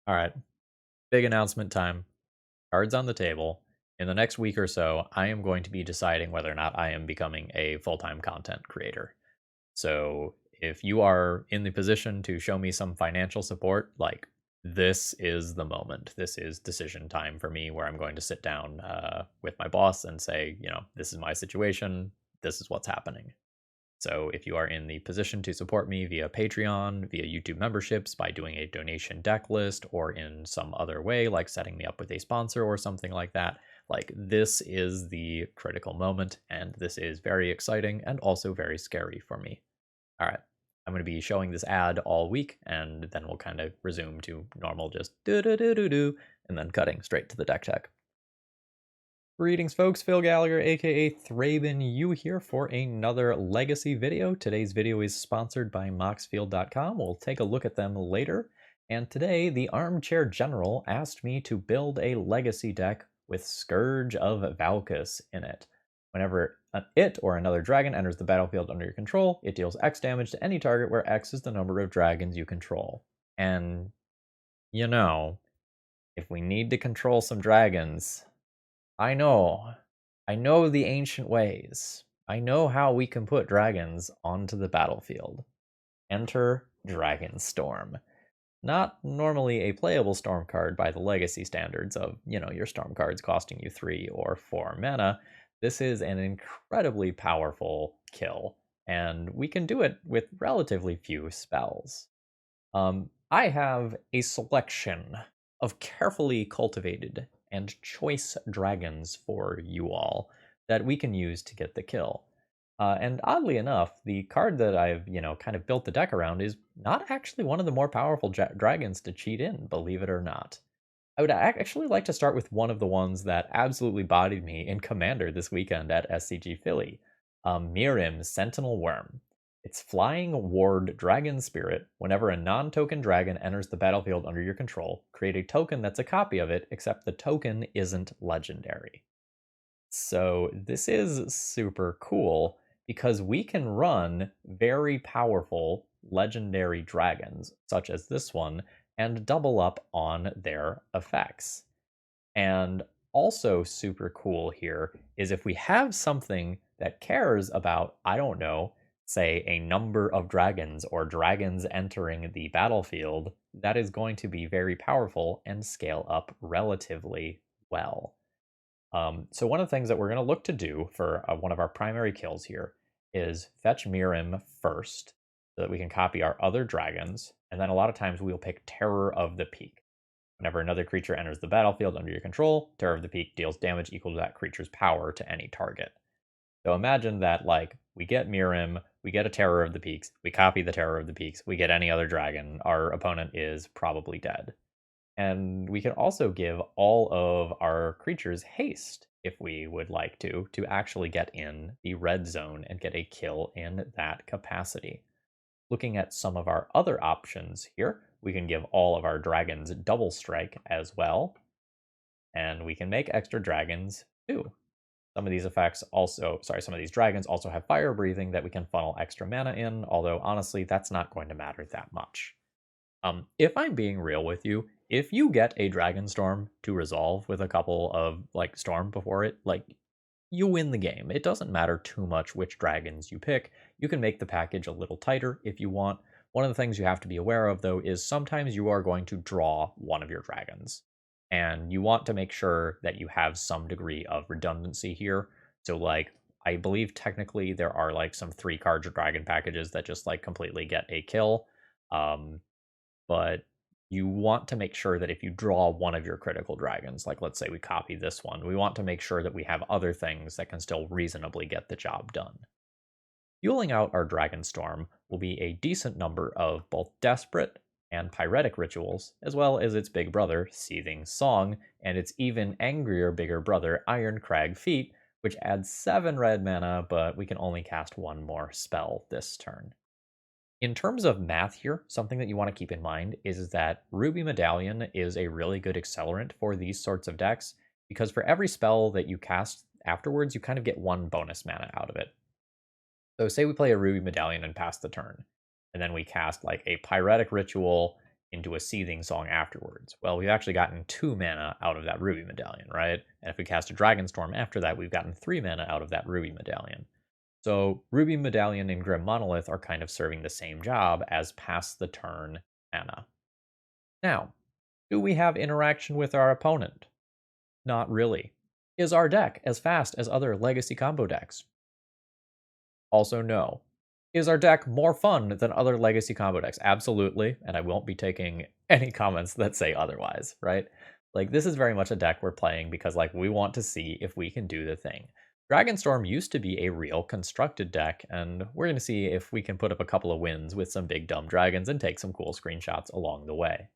All right, big announcement time. Cards on the table. In the next week or so, I am going to be deciding whether or not I am becoming a full-time content creator. So if you are in the position to show me some financial support, like this is the moment. This is decision time for me where I'm going to sit down with my boss and say, this is my situation. This is what's happening. So if you are in the position to support me via Patreon, via YouTube memberships, by doing a donation deck list, or in some other way, like setting me up with a sponsor or something like that, like this is the critical moment, and this is very exciting and also very scary for me. All right, I'm going to be showing this ad all week, and then we'll kind of resume to normal, just do, and then cutting straight to the deck tech. Greetings folks, Phil Gallagher aka ThrabenU here for another Legacy video. Today's video is sponsored by Moxfield.com. We'll take a look at them later. And today, the Armchair General asked me to build a Legacy deck with Scourge of Valkas in it. Whenever it or another dragon enters the battlefield under your control, it deals X damage to any target where X is the number of dragons you control. And, if we need to control some dragons, I know. I know the ancient ways. I know how we can put dragons onto the battlefield. Enter Dragonstorm. Not normally a playable storm card by the legacy standards of, your storm cards costing you 3 or 4 mana. This is an incredibly powerful kill, and we can do it with relatively few spells. I have a selection of carefully cultivated and choice dragons for you all that we can use to get the kill. And oddly enough, the card that I've, kind of built the deck around is not actually one of the more powerful dragons to cheat in, believe it or not. I would actually like to start with one of the ones that absolutely bodied me in Commander this weekend at SCG Philly, Miirym Sentinel Wyrm. It's Flying Ward Dragon Spirit. Whenever a non-token dragon enters the battlefield under your control, create a token that's a copy of it, except the token isn't legendary. So this is super cool because we can run very powerful legendary dragons, such as this one, and double up on their effects. And also super cool here is if we have something that cares about, I don't know, say a number of dragons or dragons entering the battlefield, that is going to be very powerful and scale up relatively well. So one of the things that we're going to look to do for one of our primary kills here is fetch Miirym first so that we can copy our other dragons, and then a lot of times we'll pick Terror of the Peak. Whenever another creature enters the battlefield under your control, Terror of the Peak deals damage equal to that creature's power to any target. So imagine that, we get Miirym, we get a Terror of the Peaks, we copy the Terror of the Peaks, we get any other dragon, our opponent is probably dead. And we can also give all of our creatures haste if we would like to actually get in the red zone and get a kill in that capacity. Looking at some of our other options here, we can give all of our dragons double strike as well. And we can make extra dragons too. Some of these dragons also have fire breathing that we can funnel extra mana in, although honestly, that's not going to matter that much. If I'm being real with you, if you get a Dragonstorm to resolve with a couple of Storm before it, you win the game. It doesn't matter too much which dragons you pick. You can make the package a little tighter if you want. One of the things you have to be aware of, though, is sometimes you are going to draw one of your dragons. And you want to make sure that you have some degree of redundancy here. So, I believe technically there are, some 3-card dragon packages that just, completely get a kill. But you want to make sure that if you draw one of your critical dragons, let's say we copy this one, we want to make sure that we have other things that can still reasonably get the job done. Fueling out our Dragonstorm will be a decent number of both Desperate and Pyretic rituals, as well as its big brother, Seething Song, and its even angrier bigger brother, Iron Crag Feet, which adds 7 red mana, but we can only cast 1 more spell this turn. In terms of math here, something that you want to keep in mind is that Ruby Medallion is a really good accelerant for these sorts of decks, because for every spell that you cast afterwards, you kind of get 1 bonus mana out of it. So say we play a Ruby Medallion and pass the turn, and then we cast a Pyretic Ritual into a Seething Song afterwards. Well, we've actually gotten 2 mana out of that Ruby Medallion, right? And if we cast a Dragonstorm after that, we've gotten 3 mana out of that Ruby Medallion. So Ruby Medallion and Grim Monolith are kind of serving the same job as pass the turn mana. Now, do we have interaction with our opponent? Not really. Is our deck as fast as other Legacy combo decks? Also no. Is our deck more fun than other Legacy combo decks? Absolutely, and I won't be taking any comments that say otherwise, right? Like, this is very much a deck we're playing because, like, we want to see if we can do the thing. Dragonstorm used to be a real constructed deck, and we're going to see if we can put up a couple of wins with some big dumb dragons and take some cool screenshots along the way.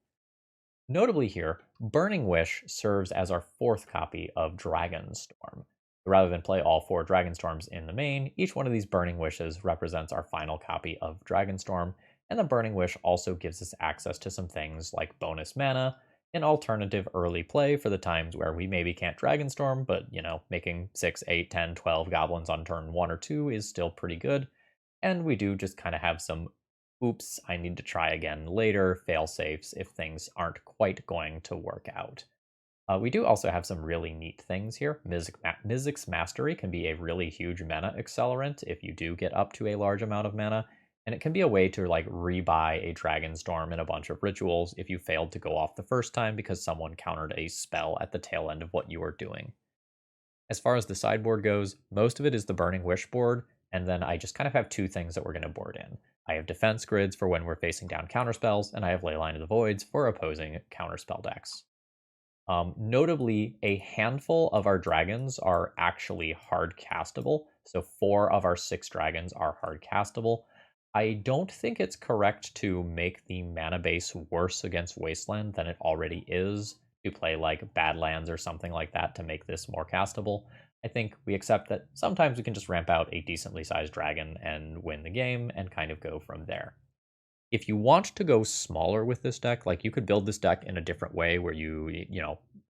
Notably here, Burning Wish serves as our 4th copy of Dragonstorm. Rather than play all 4 Dragonstorms in the main, each one of these Burning Wishes represents our final copy of Dragonstorm, and the Burning Wish also gives us access to some things like bonus mana, an alternative early play for the times where we maybe can't Dragonstorm, but, you know, making 6, 8, 10, 12 goblins on turn 1 or 2 is still pretty good, and we do just kind of have some oops, I need to try again later fail safes if things aren't quite going to work out. We do also have some really neat things here. Mizzix's Mastery can be a really huge mana accelerant if you do get up to a large amount of mana, and it can be a way to like rebuy a Dragonstorm and a bunch of rituals if you failed to go off the first time because someone countered a spell at the tail end of what you were doing. As far as the sideboard goes, most of it is the Burning Wish board, and then I just kind of have 2 things that we're going to board in. I have defense grids for when we're facing down counterspells, and I have Leyline of the Voids for opposing counterspell decks. Notably, a handful of our dragons are actually hard castable, so 4 of our 6 dragons are hard castable. I don't think it's correct to make the mana base worse against Wasteland than it already is, to play like Badlands or something like that to make this more castable. I think we accept that sometimes we can just ramp out a decently sized dragon and win the game and kind of go from there. If you want to go smaller with this deck, like you could build this deck in a different way where you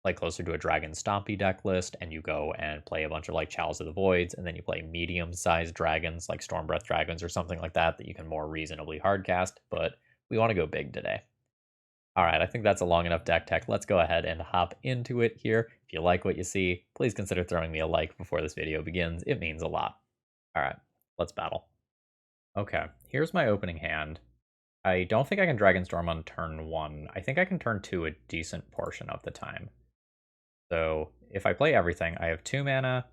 play closer to a Dragon Stompy deck list and you go and play a bunch of like Chalice of the Voids and then you play medium-sized dragons like Stormbreath Dragons or something like that that you can more reasonably hardcast, but we want to go big today. All right, I think that's a long enough deck tech. Let's go ahead and hop into it here. If you like what you see, please consider throwing me a like before this video begins. It means a lot. All right, let's battle. Okay, here's my opening hand. I don't think I can Dragonstorm on turn 1. I think I can turn 2 a decent portion of the time. So if I play everything, I have 2 mana,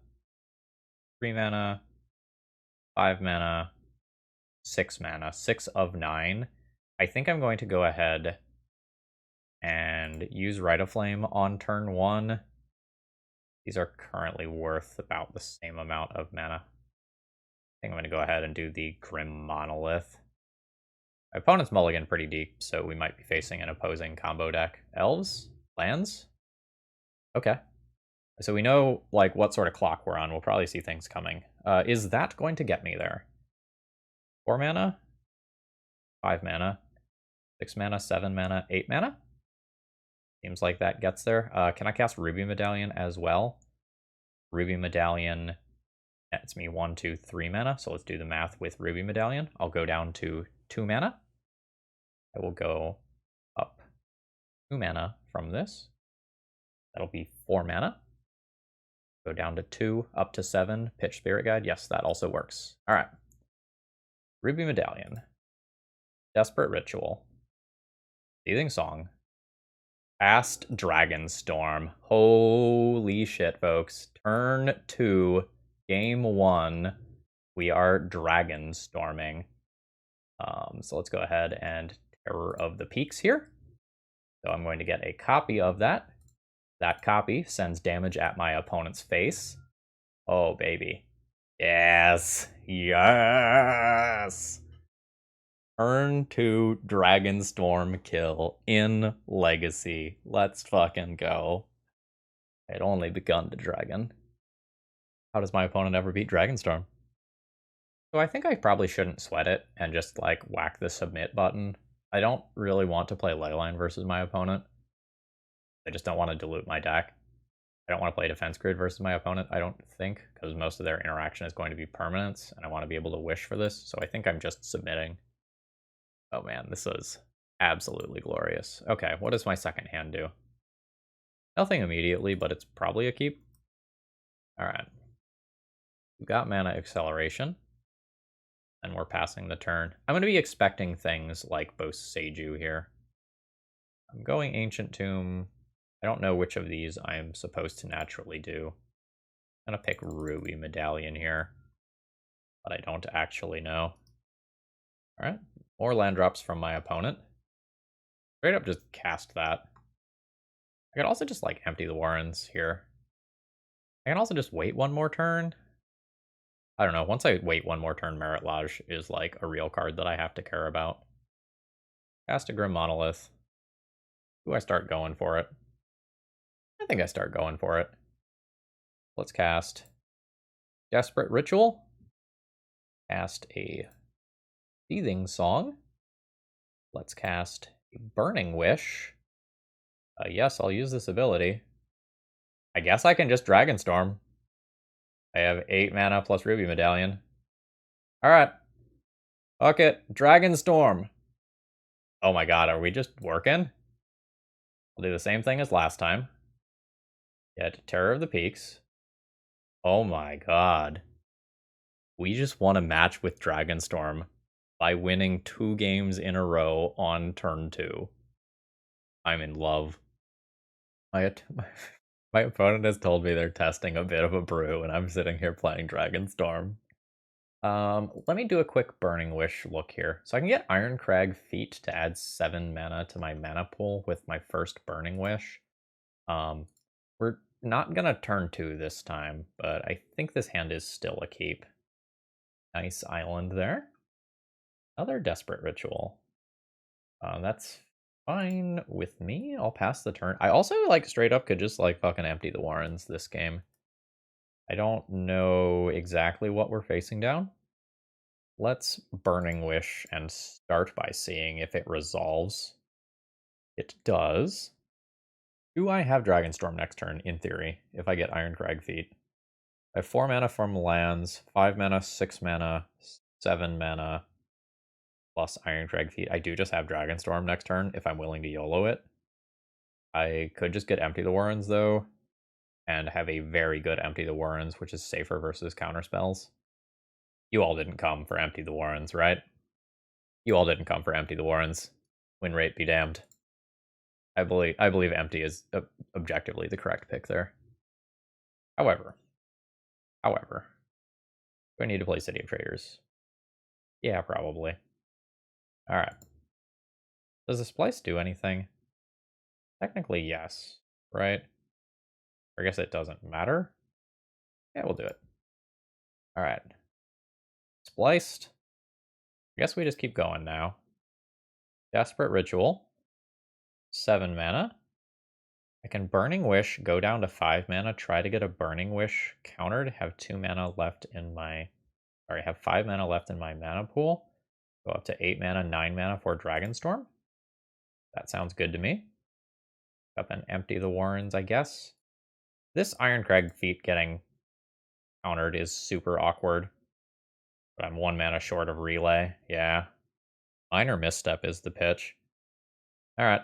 3 mana, 5 mana, 6 mana, 6 of 9. I think I'm going to go ahead and use Rite of Flame on turn 1. These are currently worth about the same amount of mana. I think I'm going to go ahead and do the Grim Monolith. My opponent's mulligan pretty deep, so we might be facing an opposing combo deck. Elves? Lands? Okay. So we know like what sort of clock we're on. We'll probably see things coming. Is that going to get me there? 4 mana? 5 mana? 6 mana? 7 mana? 8 mana? Seems like that gets there. Can I cast Ruby Medallion as well? Ruby Medallion nets me 1, 2, 3 mana. So let's do the math with Ruby Medallion. I'll go down to 2 mana. I will go up 2 mana from this. That'll be 4 mana. Go down to 2, up to 7. Pitch Spirit Guide. Yes, that also works. All right. Ruby Medallion. Desperate Ritual. Seething Song. Fast Dragonstorm. Holy shit, folks. Turn 2, game 1. We are Dragonstorming. So let's go ahead and Terror of the Peaks here. So I'm going to get a copy of that. That copy sends damage at my opponent's face. Oh, baby. Yes. Yes. Turn 2 Dragonstorm kill in Legacy. Let's fucking go. I'd only begun to dragon. How does my opponent ever beat Dragonstorm? So I think I probably shouldn't sweat it and just like whack the submit button. I don't really want to play Leyline versus my opponent. I just don't want to dilute my deck. I don't want to play Defense Grid versus my opponent, I don't think, because most of their interaction is going to be permanents, and I want to be able to wish for this, so I think I'm just submitting. Oh man, this is absolutely glorious. Okay, what does my second hand do? Nothing immediately, but it's probably a keep. Alright. We've got mana acceleration. And we're passing the turn. I'm going to be expecting things like both Seiju here. I'm going Ancient Tomb. I don't know which of these I'm supposed to naturally do. I'm going to pick Ruby Medallion here. But I don't actually know. Alright, more land drops from my opponent. Straight up just cast that. I could also just, like, empty the Warrens here. I can also just wait one more turn. I don't know, once I wait one more turn, Merit Lodge is, like, a real card that I have to care about. Cast a Grim Monolith. Do I start going for it? I think I start going for it. Let's cast Desperate Ritual. Cast a Seething Song. Let's cast a Burning Wish. Yes, I'll use this ability. I guess I can just Dragonstorm. I have 8 mana plus Ruby Medallion. Alright. Fuck it. Dragonstorm. Oh my god, are we just working? I'll do the same thing as last time. Get Terror of the Peaks. Oh my god. We just won a match with Dragonstorm by winning 2 games in a row on turn 2. I'm in love. My opponent has told me they're testing a bit of a brew, and I'm sitting here playing Dragonstorm. Let me do a quick Burning Wish look here. So I can get Ironcrag Feet to add 7 mana to my mana pool with my first Burning Wish. We're not gonna turn 2 this time, but I think this hand is still a keep. Nice island there. Another Desperate Ritual. That's fine with me. I'll pass the turn. I also, like, straight up could just, like, fucking empty the Warrens this game. I don't know exactly what we're facing down. Let's Burning Wish and start by seeing if it resolves. It does. Do I have Dragonstorm next turn, in theory, if I get Ironcrag Feet? I have 4 mana from lands, 5 mana, 6 mana, 7 mana, plus Ironcrag Feet. I do just have Dragonstorm next turn if I'm willing to YOLO it. I could just get Empty the Warrens, though, and have a very good Empty the Warrens, which is safer versus counterspells. You all didn't come for Empty the Warrens, right? You all didn't come for Empty the Warrens. Win rate be damned. I believe Empty is objectively the correct pick there. However, do I need to play City of Traders? Yeah, probably. Alright. Does the Splice do anything? Technically, yes. Right? I guess it doesn't matter. Yeah, we'll do it. Alright. Spliced. I guess we just keep going now. Desperate Ritual. 7 mana. I can Burning Wish, go down to 5 mana, try to get a Burning Wish countered, have 2 mana left in my... Sorry, have 5 mana left in my mana pool. Go up to 8 mana, 9 mana for Dragonstorm. That sounds good to me. Up and empty the Warrens, I guess. This Ironcrag Feet getting countered is super awkward. But I'm 1 mana short of Relay. Yeah. Minor Misstep is the pitch. Alright.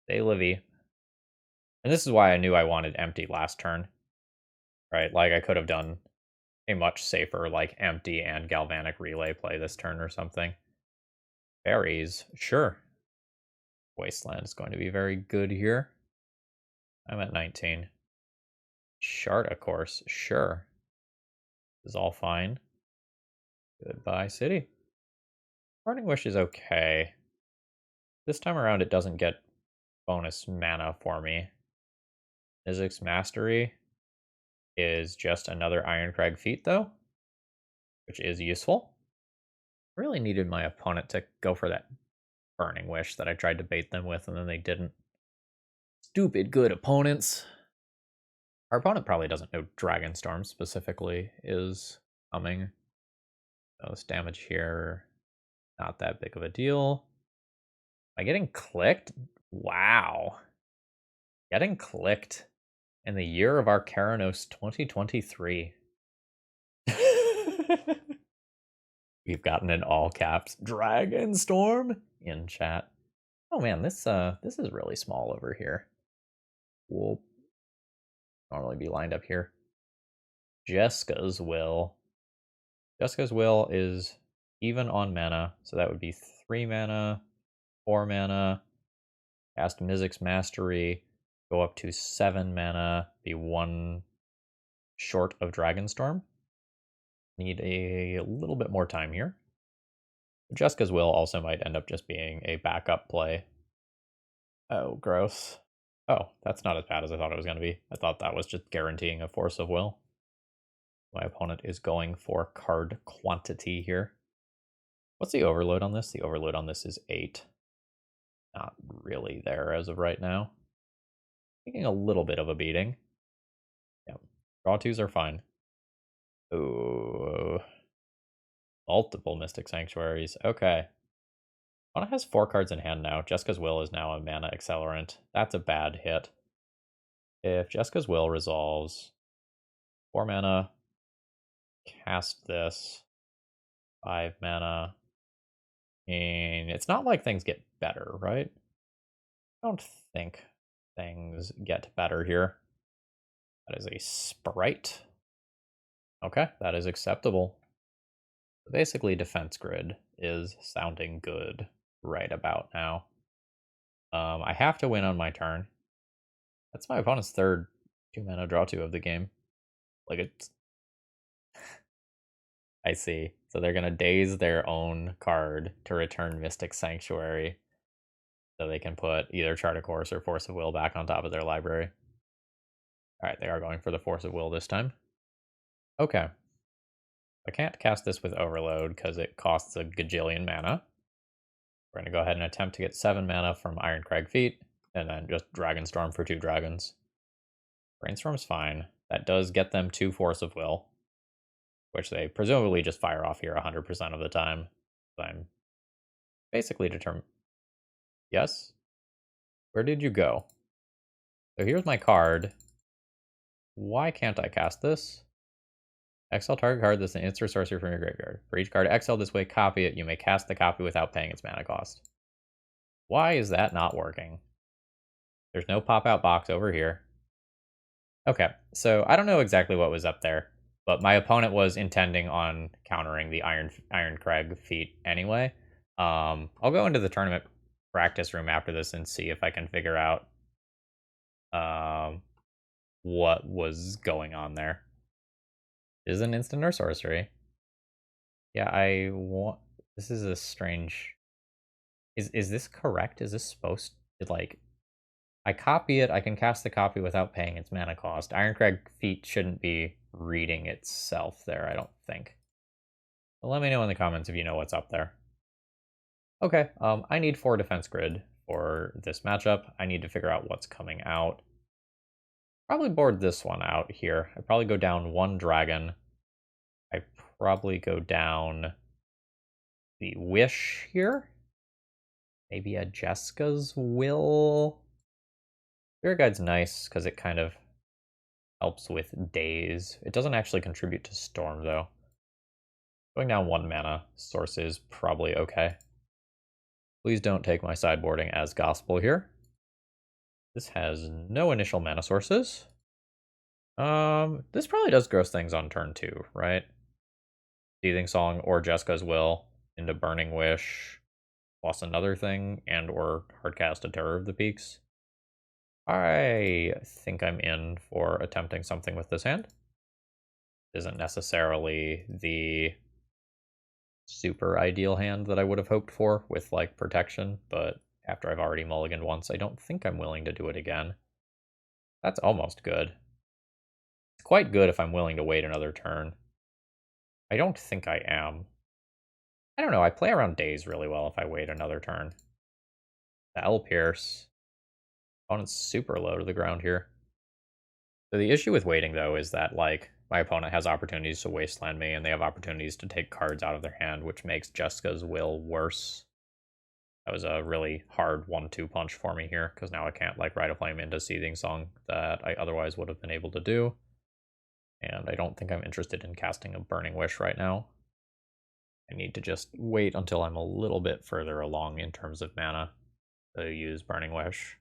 Stay Livy. And this is why I knew I wanted empty last turn. Right? Like, I could have done a much safer, like, empty and Galvanic Relay play this turn or something. Fairies. Sure. Wasteland is going to be very good here. I'm at 19. Shard, of course. Sure. This is all fine. Goodbye, City. Burning Wish is okay. This time around, it doesn't get bonus mana for me. Physics Mastery is just another Ironcrag Feat, though, which is useful. Really needed my opponent to go for that Burning Wish that I tried to bait them with, and then they didn't. Stupid good opponents. Our opponent probably doesn't know Dragonstorm specifically is coming. So this damage here, not that big of a deal. Am I getting clicked? Wow. Getting clicked in the year of our Keranos 2023. We've gotten in all caps Dragonstorm in chat. Oh man, this is really small over here. We'll normally be lined up here. Jeska's Will. Jeska's Will is even on mana, so that would be 3 mana, 4 mana. Cast Mizzix Mastery, go up to 7 mana, be 1 short of Dragonstorm. Need a little bit more time here. Jeska's Will also might end up just being a backup play. Oh, gross. Oh, that's not as bad as I thought it was going to be. I thought that was just guaranteeing a Force of Will. My opponent is going for card quantity here. What's the overload on this? The overload on this is 8. Not really there as of right now. Taking a little bit of a beating. Yeah, draw 2s are fine. Ooh. Multiple Mystic Sanctuaries. Okay. Opponent has 4 cards in hand now. Jeska's Will is now a mana accelerant. That's a bad hit. If Jeska's Will resolves, 4 mana, cast this, 5 mana, and it's not like things get better, right? I don't think things get better here. That is a Sprite. Okay, that is acceptable. Basically, Defense Grid is sounding good right about now. I have to win on my turn. That's my opponent's third 2 mana draw 2 of the game. Like, it's... I see. So they're going to daze their own card to return Mystic Sanctuary so they can put either Chart a Course or Force of Will back on top of their library. Alright, they are going for the Force of Will this time. Okay. I can't cast this with Overload because it costs a gajillion mana. We're going to go ahead and attempt to get 7 mana from Ironcrag Feet, and then just Dragonstorm for 2 dragons. Brainstorm's fine. That does get them 2 Force of Will, which they presumably just fire off here 100% of the time. So I'm basically determined. Yes? Where did you go? So here's my card. Why can't I cast this? Exile target card that's an instant sorcery from your graveyard. For each card exiled this way, copy it. You may cast the copy without paying its mana cost. Why is that not working? There's no pop-out box over here. Okay, so I don't know exactly what was up there, but my opponent was intending on countering the Ironcrag feat anyway. I'll go into the tournament practice room after this and see if I can figure out what was going on there. This is an instant or sorcery. Yeah, I want... This is a strange... Is this correct? Is this supposed to, like... I copy it, I can cast the copy without paying its mana cost. Ironcrag feat shouldn't be reading itself there, I don't think. But let me know in the comments if you know what's up there. Okay, I need 4 defense grid for this matchup. I need to figure out what's coming out. Probably board this one out here. I probably go down 1 dragon. I probably go down the Wish here. Maybe a Jeska's Will. Spirit Guide's nice because it kind of helps with daze. It doesn't actually contribute to Storm, though. Going down 1 mana source is probably okay. Please don't take my sideboarding as gospel here. This has no initial mana sources. This probably does gross things on turn 2, right? Seething Song or Jeska's Will into Burning Wish, plus another thing, and or hardcast a Terror of the Peaks. I think I'm in for attempting something with this hand. Isn't necessarily the super ideal hand that I would have hoped for with like protection, but after I've already mulliganed once, I don't think I'm willing to do it again. That's almost good. It's quite good if I'm willing to wait another turn. I don't think I am. I don't know, I play around days really well if I wait another turn. The L Pierce. Opponent's super low to the ground here. So the issue with waiting, though, is that, like, my opponent has opportunities to wasteland me, and they have opportunities to take cards out of their hand, which makes Jeska's Will worse. That was a really hard 1-2 punch for me here, because now I can't, like, Rite a Flame into Seething Song that I otherwise would have been able to do. And I don't think I'm interested in casting a Burning Wish right now. I need to just wait until I'm a little bit further along in terms of mana. to use Burning Wish.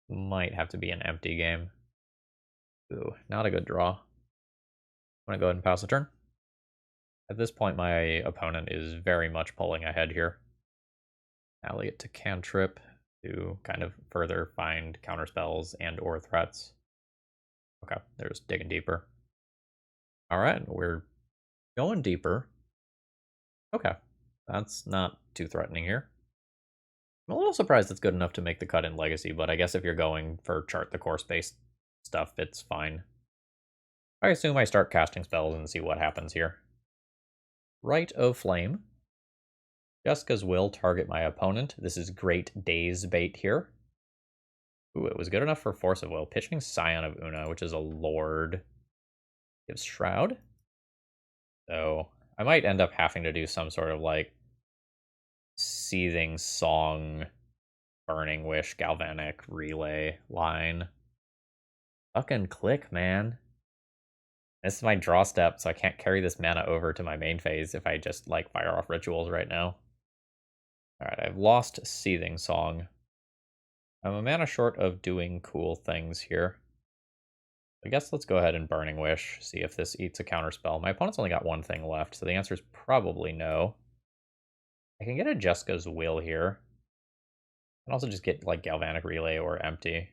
Might have to be an empty game. Ooh, not a good draw. I'm gonna go ahead and pass the turn. At this point, my opponent is very much pulling ahead here. Alley it to cantrip to kind of further find counterspells and or threats. Okay, there's digging deeper. Alright, we're going deeper. Okay, that's not too threatening here. I'm a little surprised it's good enough to make the cut in Legacy, but I guess if you're going for chart the course based stuff, it's fine. I assume I start casting spells and see what happens here. Rite of Flame. Jessica's Will target my opponent. This is great daze bait here. Ooh, it was good enough for Force of Will. Pitching Scion of Una, which is a Lord, gives Shroud. So I might end up having to do some sort of like Seething Song, Burning Wish, Galvanic Relay line. Fucking click, man. This is my draw step, so I can't carry this mana over to my main phase if I just like fire off rituals right now. Alright, I've lost Seething Song. I'm a mana short of doing cool things here. I guess let's go ahead and Burning Wish, see if this eats a counterspell. My opponent's only got one thing left, so the answer is probably no. I can get a Jessica's Will here. I can also just get like Galvanic Relay or Empty.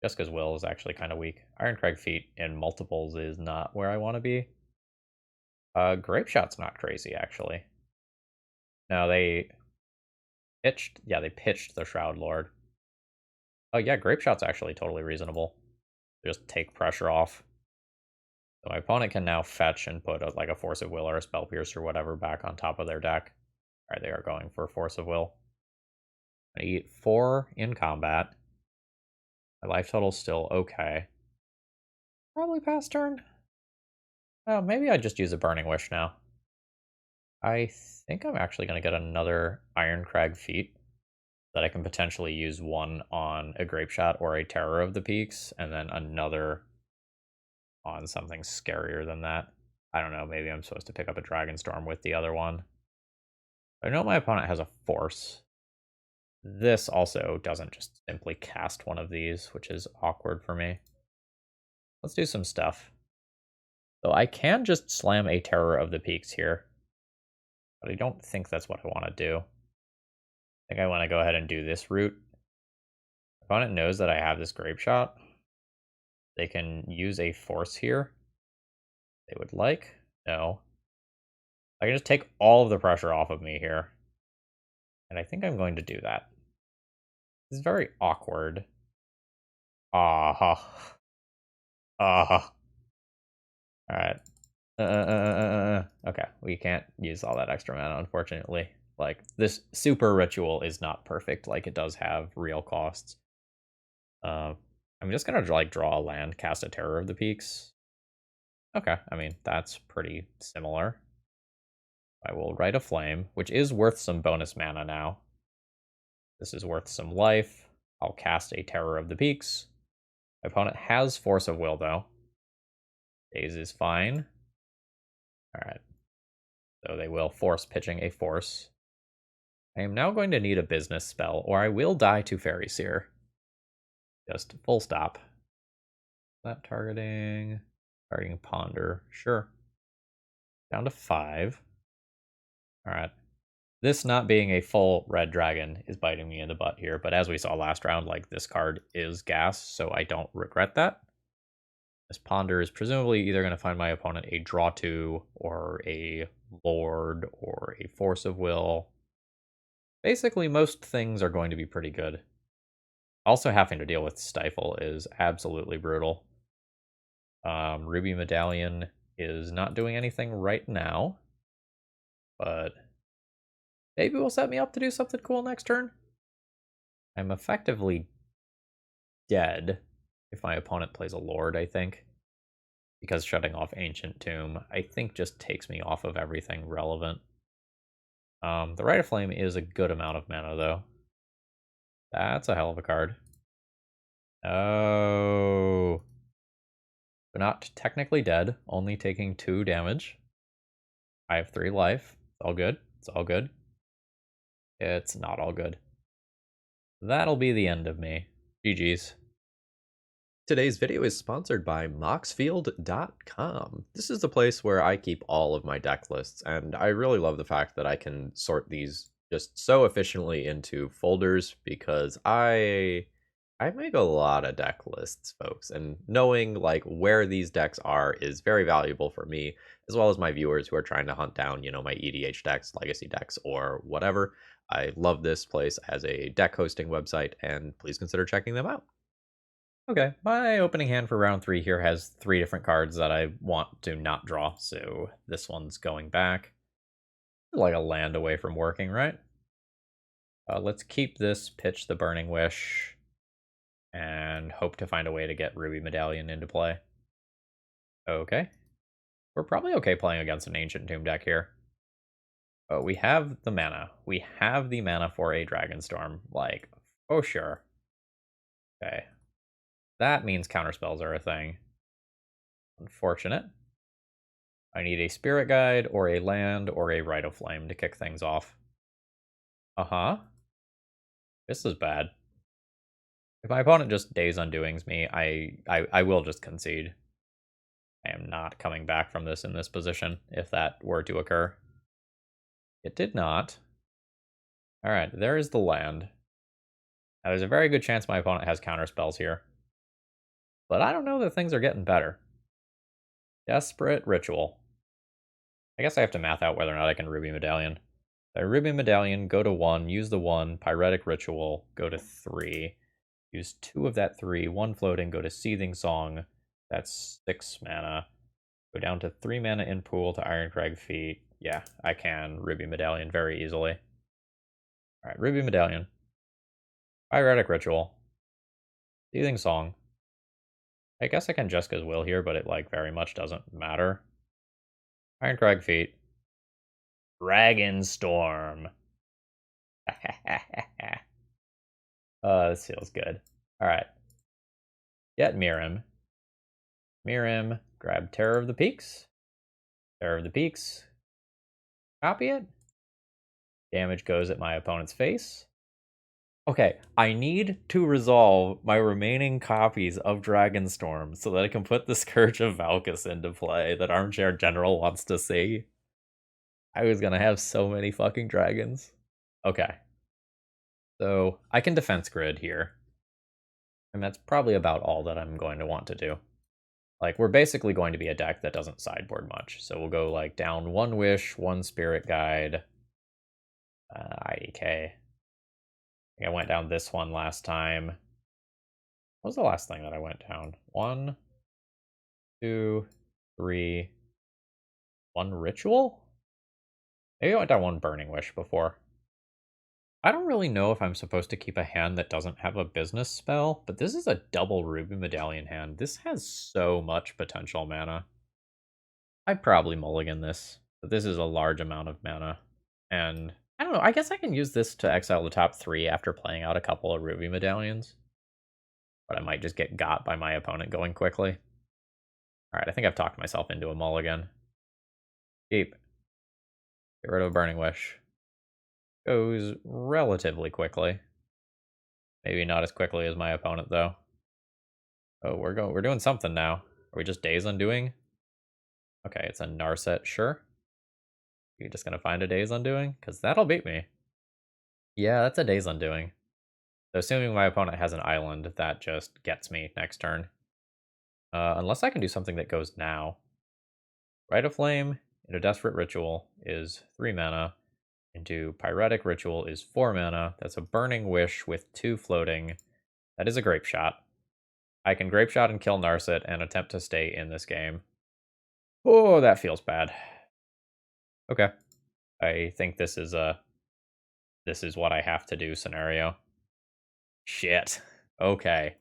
Jessica's Will is actually kind of weak. Ironcrag Feet in multiples is not where I want to be. Grape Shot's not crazy, actually. No, they pitched. Yeah, they pitched the Shroud Lord. Oh yeah, Grape Shot's actually totally reasonable. Just take pressure off. So my opponent can now fetch and put like a Force of Will or a Spell Pierce or whatever back on top of their deck. Alright, they are going for Force of Will. I eat 4 in combat. My life total's still okay. Probably pass turn. Oh, maybe I just use a Burning Wish now. I think I'm actually going to get another Ironcrag Feet that I can potentially use one on a Grape Shot or a Terror of the Peaks, and then another on something scarier than that. I don't know, maybe I'm supposed to pick up a Dragonstorm with the other one. I know my opponent has a Force. This also doesn't just simply cast one of these, which is awkward for me. Let's do some stuff. So I can just slam a Terror of the Peaks here, but I don't think that's what I want to do. I think I want to go ahead and do this route. Opponent knows that I have this Grape Shot. They can use a Force here. They would like. No. I can just take all of the pressure off of me here. And I think I'm going to do that. This is very awkward. Ah. Alright. Okay, we can't use all that extra mana, unfortunately. Like, this super ritual is not perfect, like it does have real costs. I'm just gonna like draw a land, cast a Terror of the Peaks. Okay, I mean, that's pretty similar. I will Rite a Flame, which is worth some bonus mana now. This is worth some life. I'll cast a Terror of the Peaks. My opponent has Force of Will, though. Daze is fine. Alright. So they will force pitching a Force. I am now going to need a business spell, or I will die to Fairy Seer. Just full stop. That targeting Ponder. Sure. Down to 5. Alright. This not being a full red dragon is biting me in the butt here, but as we saw last round, like, this card is gas, so I don't regret that. This Ponder is presumably either going to find my opponent a draw 2, or a Lord, or a Force of Will. Basically, most things are going to be pretty good. Also having to deal with Stifle is absolutely brutal. Ruby Medallion is not doing anything right now, but maybe will set me up to do something cool next turn. I'm effectively dead if my opponent plays a Lord, I think. Because shutting off Ancient Tomb, I think, just takes me off of everything relevant. The Rite of Flame is a good amount of mana, though. That's a hell of a card. Oh. But not technically dead, only taking 2 damage. I have 3 life. It's all good. It's all good. It's not all good. that'll be the end of me. GG's. Today's video is sponsored by moxfield.com. This is the place where I keep all of my deck lists, and I really love the fact that I can sort these just so efficiently into folders because I make a lot of deck lists, folks, and knowing like where these decks are is very valuable for me as well as my viewers who are trying to hunt down, my EDH decks, legacy decks, or whatever. I love this place as a deck hosting website, and please consider checking them out. Okay, my opening hand for round 3 here has 3 different cards that I want to not draw, so this one's going back. Like a land away from working, right? Let's keep this, pitch the Burning Wish, and hope to find a way to get Ruby Medallion into play. Okay. We're probably okay playing against an Ancient Tomb deck here. But we have the mana. We have the mana for a Dragonstorm. Like, oh sure. Okay. That means counterspells are a thing. Unfortunate. I need a Spirit Guide, or a land, or a Rite of Flame to kick things off. Uh-huh. This is bad. If my opponent just Days Undoings me, I will just concede. I am not coming back from this in this position, if that were to occur. It did not. Alright, there is the land. Now, there's a very good chance my opponent has counterspells here. But I don't know that things are getting better. Desperate Ritual. I guess I have to math out whether or not I can Ruby Medallion. I Ruby Medallion, go to 1, use the 1, Pyretic Ritual, go to 3. Use 2 of that 3, 1 floating, go to Seething Song, that's 6 mana. Go down to 3 mana in pool to Ironcrag Feet. Yeah, I can Ruby Medallion very easily. Alright, Ruby Medallion. Pyretic Ritual. Seething Song. I guess I can Jessica's Will here, but it like very much doesn't matter. Ironcrag Feet. Dragonstorm. This feels good. Alright. Get Miirym. Miirym, grab Terror of the Peaks. Terror of the Peaks. Copy it. Damage goes at my opponent's face. Okay, I need to resolve my remaining copies of Dragonstorm so that I can put the Scourge of Valkas into play that Armchair General wants to see. I was gonna have so many fucking dragons. Okay. So, I can defense grid here. And that's probably about all that I'm going to want to do. Like, we're basically going to be a deck that doesn't sideboard much. So we'll go, like, down 1 Wish, 1 Spirit Guide, IDK. I went down this one last time. What was the last thing that I went down? 1, 2, 3, 1 Ritual? Maybe I went down 1 Burning Wish before. I don't really know if I'm supposed to keep a hand that doesn't have a business spell, but this is a double Ruby Medallion hand. This has so much potential mana. I'd probably mulligan this, but this is a large amount of mana. And I don't know, I guess I can use this to exile the top 3 after playing out a couple of Ruby Medallions. But I might just get got by my opponent going quickly. Alright, I think I've talked myself into a mulligan. Keep. Get rid of a Burning Wish. Goes relatively quickly. Maybe not as quickly as my opponent, though. Oh, we're doing something now. Are we just Days Undoing? Okay, it's a Narset, sure. You're just gonna find a Days Undoing? Because that'll beat me. Yeah, that's a Days Undoing. So assuming my opponent has an island, that just gets me next turn. Unless I can do something that goes now. Rite of Flame into Desperate Ritual is 3 mana. Into Pyretic Ritual is 4 mana. That's a Burning Wish with 2 floating. That is a Grape Shot. I can Grape Shot and kill Narset and attempt to stay in this game. Oh, that feels bad. Okay. I think this is what I have to do scenario. Shit. Okay.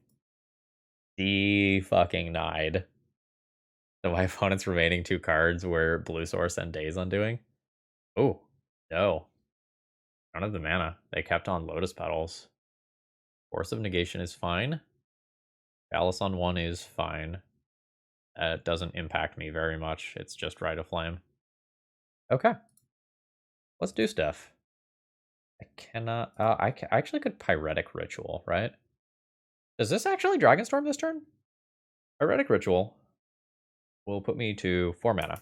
Fucking Nide. So my opponent's remaining 2 cards were Blue Source and Days Undoing. Oh, no. None of the mana. They kept on Lotus Petals. Force of Negation is fine. Chalice on 1 is fine. It doesn't impact me very much. It's just Rite of Flame. Okay. Let's do stuff. I cannot. I actually could Pyretic Ritual, right? Does this actually Dragonstorm this turn? Pyretic Ritual will put me to 4 mana.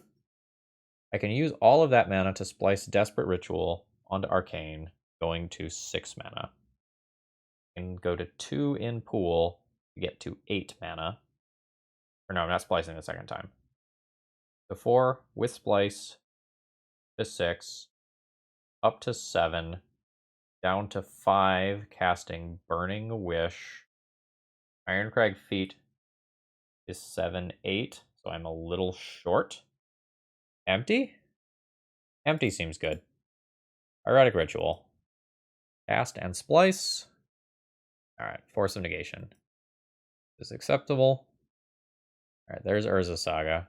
I can use all of that mana to splice Desperate Ritual onto Arcane, going to 6 mana. I can go to 2 in pool to get to 8 mana. Or no, I'm not splicing the second time. To 4 with splice to 6, up to 7, down to 5, casting Burning Wish. Ironcrag Feet is 7, 8, so I'm a little short. Empty? Empty seems good. Pyretic Ritual. Cast and splice. Alright, Force of Negation is acceptable. Alright, there's Urza Saga.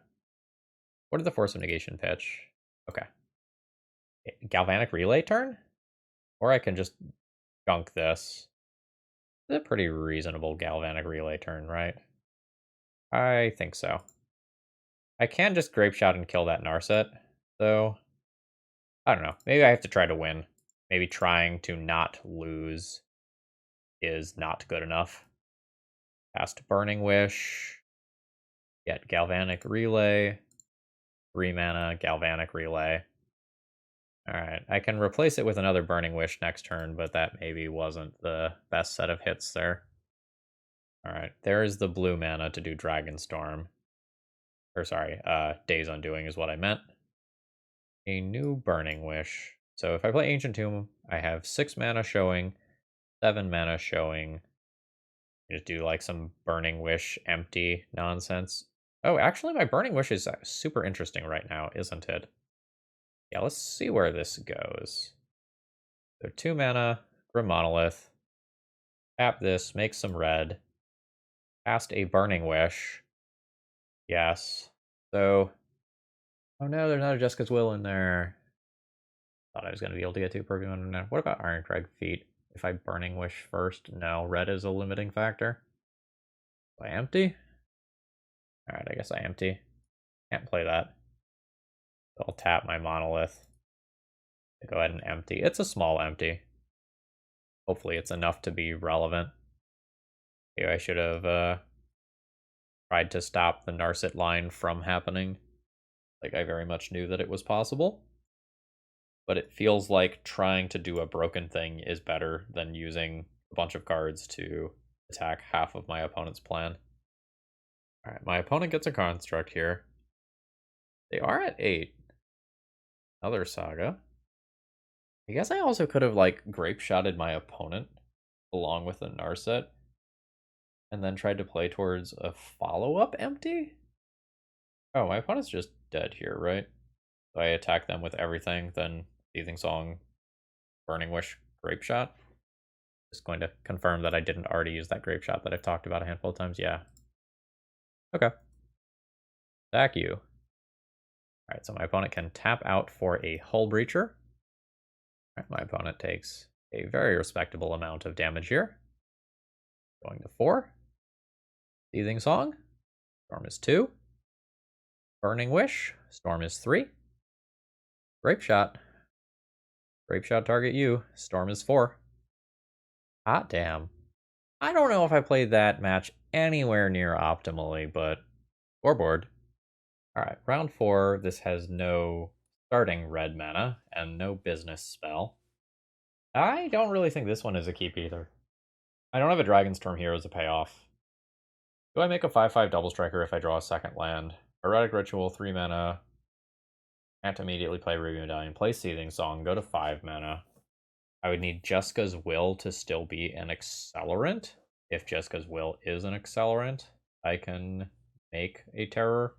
What did the Force of Negation pitch? Okay. Galvanic Relay turn? Or I can just gunk this. It's a pretty reasonable Galvanic Relay turn, right? I think so. I can just Grape Shot and kill that Narset, though. I don't know. Maybe I have to try to win. Maybe trying to not lose is not good enough. Cast Burning Wish. Get Galvanic Relay. 3 mana, Galvanic Relay. Alright, I can replace it with another Burning Wish next turn, but that maybe wasn't the best set of hits there. Alright, there's the blue mana to do Dragonstorm. Or sorry, Days Undoing is what I meant. A new Burning Wish. So if I play Ancient Tomb, I have 6 mana showing, 7 mana showing. Just do like some Burning Wish empty nonsense. Oh, actually my Burning Wish is super interesting right now, isn't it? Yeah, let's see where this goes. So 2 mana, Grim Monolith. Tap this, make some red. Cast a Burning Wish. Yes. So, oh no, there's not a Jessica's Will in there. Thought I was going to be able to get to Purview. No. What about Ironcrag Feet? If I Burning Wish first? No, red is a limiting factor. Do I empty? Alright, I guess I empty. Can't play that. I'll tap my Monolith. Go ahead and empty. It's a small empty. Hopefully it's enough to be relevant. Maybe I should have tried to stop the Narset line from happening. Like, I very much knew that it was possible. But it feels like trying to do a broken thing is better than using a bunch of cards to attack half of my opponent's plan. Alright, my opponent gets a construct here. They are at 8. Another Saga. I guess I also could have, like, Grape Shotted my opponent along with a Narset and then tried to play towards a follow-up empty? Oh, my opponent's just dead here, right? So I attack them with everything, then Seething Song, Burning Wish, Grape Shot. Just going to confirm that I didn't already use that Grape Shot that I've talked about a handful of times. Yeah. Okay. Attack you. Alright, so my opponent can tap out for a Hull Breacher. Alright, my opponent takes a very respectable amount of damage here. Going to 4. Seething Song. Storm is 2. Burning Wish. Storm is 3. Grape Shot. Grape Shot target you. Storm is 4. Hot damn. I don't know if I played that match anywhere near optimally, but scoreboard. Alright, round 4. This has no starting red mana and no business spell. I don't really think this one is a keep either. I don't have a Dragonstorm here as a payoff. Do I make a 5/5 double striker if I draw a second land? Heretic Ritual, 3 mana. Can't immediately play Ruby Medallion. Play Seething Song, go to 5 mana. I would need Jessica's Will to still be an accelerant. If Jessica's Will is an accelerant, I can make a Terror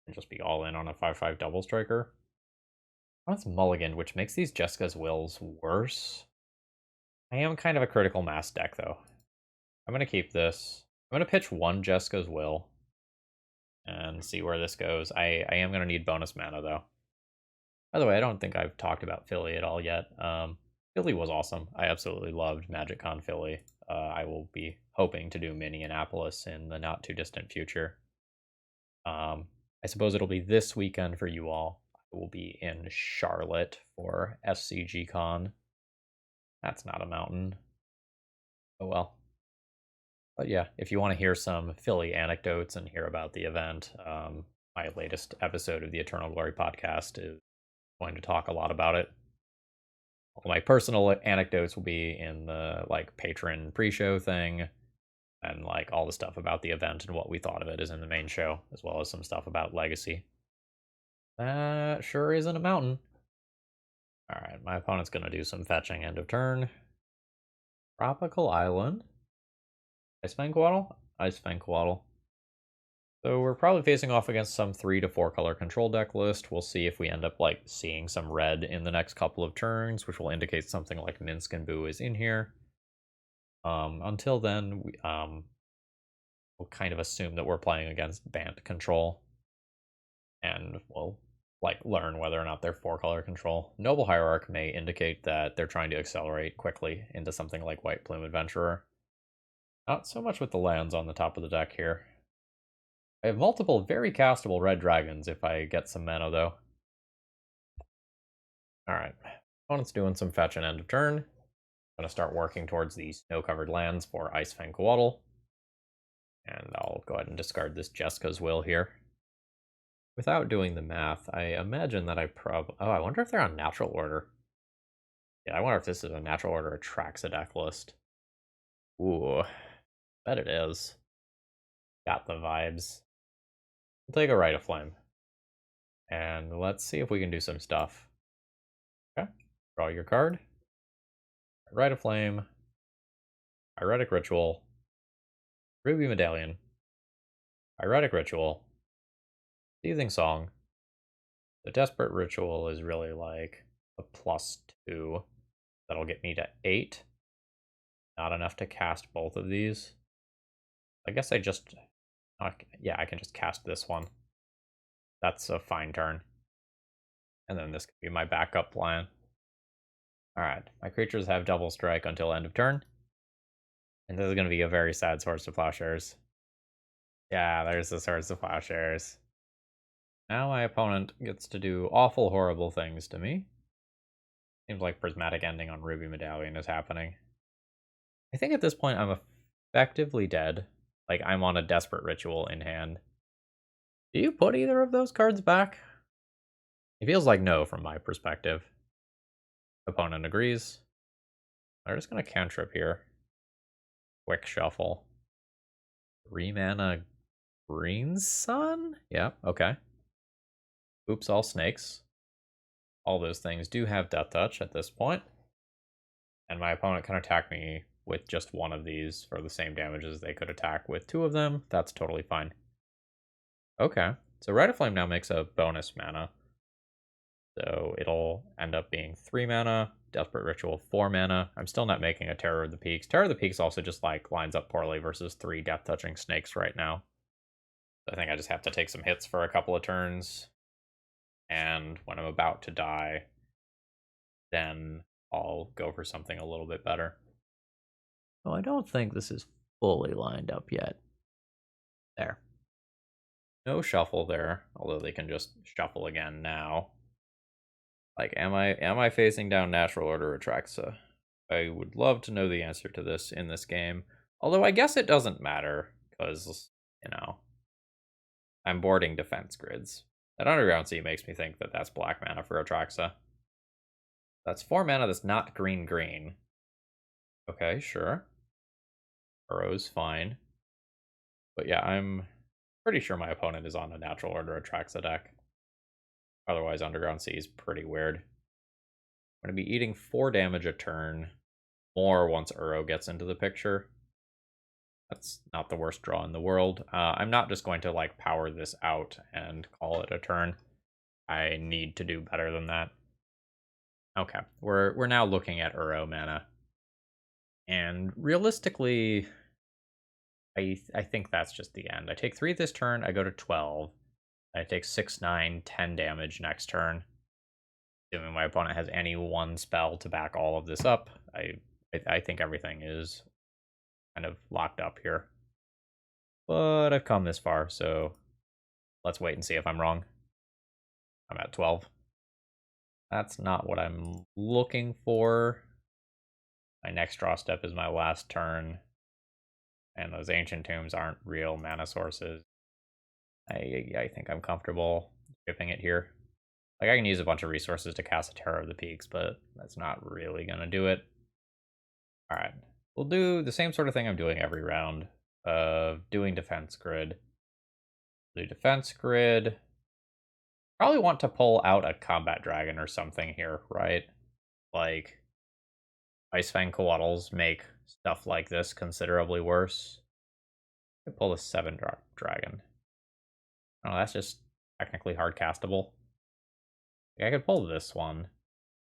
and just be all in on a 5/5 double striker. Oh, it's mulliganed, which makes these Jessica's Wills worse. I am kind of a critical mass deck, though. I'm going to keep this. I'm going to pitch 1 Jessica's Will and see where this goes. I am going to need bonus mana, though. By the way, I don't think I've talked about Philly at all yet. Philly was awesome. I absolutely loved MagicCon Philly. I will be hoping to do Minneapolis in the not too distant future. I suppose it'll be this weekend for you all. I will be in Charlotte for SCG Con. That's not a mountain. Oh well. But yeah, if you want to hear some Philly anecdotes and hear about the event, my latest episode of the Eternal Glory podcast is going to talk a lot about it. All my personal anecdotes will be in the like patron pre-show thing, and like all the stuff about the event and what we thought of it is in the main show, as well as some stuff about Legacy. That sure isn't a mountain. Alright, my opponent's gonna do some fetching end of turn. Tropical Island. Ice Fangwaddle? Ice Fangwaddle. So we're probably facing off against some 3 to 4 color control deck list. We'll see if we end up like seeing some red in the next couple of turns, which will indicate something like Minsk and Boo is in here. Until then, we'll kind of assume that we're playing against banned control, and we'll like learn whether or not they're 4-color control. Noble Hierarch may indicate that they're trying to accelerate quickly into something like White Plume Adventurer. Not so much with the lands on the top of the deck here. I have multiple very castable red dragons if I get some mana, though. Alright, opponent's doing some fetch and end of turn. I'm going to start working towards the snow-covered lands for Ice Fang Coatl. And I'll go ahead and discard this Jeska's Will here. Without doing the math, I imagine that I oh, I wonder if they're on natural order. Yeah, I wonder if this is a natural order Atraxa deck list. Ooh, bet it is. Got the vibes. We'll take a Rite of Flame. And let's see if we can do some stuff. Okay, draw your card. Rite of Flame. Pyretic Ritual. Ruby Medallion. Pyretic Ritual. Seething Song. The Desperate Ritual is really like a +2. That'll get me to 8. Not enough to cast both of these. I guess I just... yeah, I can just cast this one. That's a fine turn. And then this could be my backup plan. Alright, my creatures have double strike until end of turn. And this is going to be a very sad Swords to Plowshares. Yeah, there's the Swords to Plowshares. Now my opponent gets to do awful, horrible things to me. Seems like Prismatic Ending on Ruby Medallion is happening. I think at this point I'm effectively dead. Like, I'm on a Desperate Ritual in hand. Do you put either of those cards back? It feels like no from my perspective. Opponent agrees. I'm just going to cantrip here. Quick Shuffle. 3 mana Green Sun? Yeah, okay. Oops, all snakes. All those things do have Death Touch at this point. And my opponent can attack me with just one of these for the same damage as they could attack with 2 of them. That's totally fine. Okay, so Rite of Flame now makes a bonus mana. So it'll end up being 3 mana, Desperate Ritual 4 mana. I'm still not making a Terror of the Peaks. Terror of the Peaks also just like lines up poorly versus 3 Death Touching snakes right now. So I think I just have to take some hits for a couple of turns. And when I'm about to die, then I'll go for something a little bit better. Oh, I don't think this is fully lined up yet. There. No shuffle there, although they can just shuffle again now. Like, am I facing down Natural Order Atraxa? I would love to know the answer to this in this game. Although I guess it doesn't matter, because, you know, I'm boarding defense grids. That Underground Sea makes me think that that's black mana for Atraxa. That's 4 mana that's not green-green. Okay, sure. Burrow's fine. But yeah, I'm pretty sure my opponent is on a Natural Order Atraxa deck. Otherwise, Underground Sea is pretty weird. I'm going to be eating 4 damage a turn. More once Uro gets into the picture. That's not the worst draw in the world. I'm not just going to like power this out and call it a turn. I need to do better than that. Okay, we're now looking at Uro mana. And realistically, I think that's just the end. I take 3 this turn, I go to 12. I take 6, 9, 10 damage next turn. Assuming my opponent has any one spell to back all of this up, I think everything is kind of locked up here. But I've come this far, so let's wait and see if I'm wrong. I'm at 12. That's not what I'm looking for. My next draw step is my last turn. And those Ancient Tombs aren't real mana sources. I think I'm comfortable skipping it here. Like, I can use a bunch of resources to cast a Terror of the Peaks, but that's not really going to do it. Alright, we'll do the same sort of thing I'm doing every round of doing Defense Grid. Do Defense Grid. Probably want to pull out a Combat Dragon or something here, right? Like, Icefang Coatls make stuff like this considerably worse. I pull a 7-drop dragon. Oh, that's just technically hard castable. I could pull this one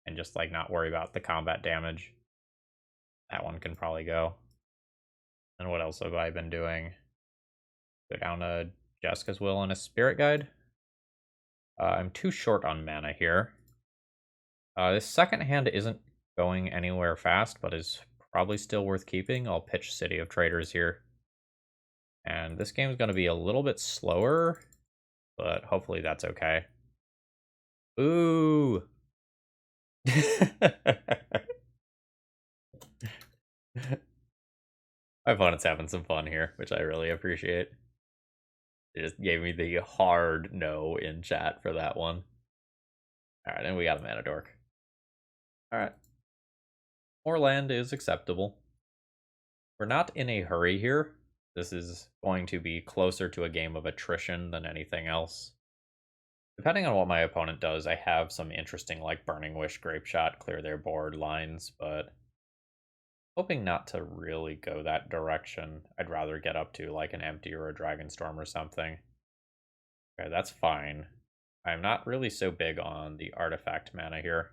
and just like not worry about the combat damage. That one can probably go. And what else have I been doing? Go down to Jessica's Will and a Spirit Guide. I'm too short on mana here. This second hand isn't going anywhere fast, but is probably still worth keeping. I'll pitch City of Traders here. And this game's going to be a little bit slower, but hopefully that's okay. Ooh! My opponent's having some fun here, which I really appreciate. They just gave me the hard no in chat for that one. Alright, and we got a mana dork. Alright. More land is acceptable. We're not in a hurry here. This is going to be closer to a game of attrition than anything else. Depending on what my opponent does, I have some interesting like Burning Wish, Grape Shot, clear their board lines, but hoping not to really go that direction. I'd rather get up to like an Empty or a Dragonstorm or something. Okay, that's fine. I'm not really so big on the artifact mana here.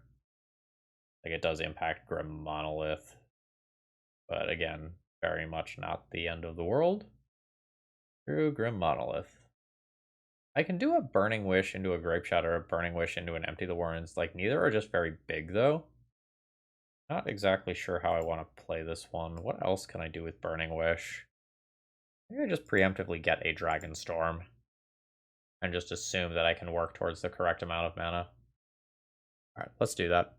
Like, it does impact Grim Monolith, but again, very much not the end of the world. Through Grim Monolith. I can do a Burning Wish into a Grape Shot or a Burning Wish into an Empty the Warrens. Like, neither are just very big, though. Not exactly sure how I want to play this one. What else can I do with Burning Wish? Maybe I just preemptively get a Dragonstorm and just assume that I can work towards the correct amount of mana. Alright, let's do that.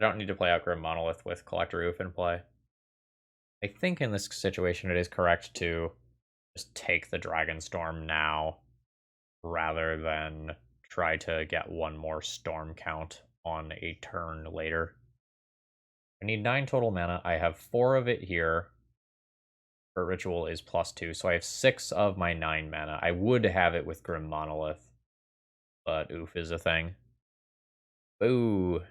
I don't need to play out Grim Monolith with Collector Roof in play. I think in this situation it is correct to just take the Dragonstorm now rather than try to get one more storm count on a turn later. I need 9 total mana. I have 4 of it here. For Ritual is +2, so I have 6 of my 9 mana. I would have it with Grim Monolith, but oof is a thing. Boo!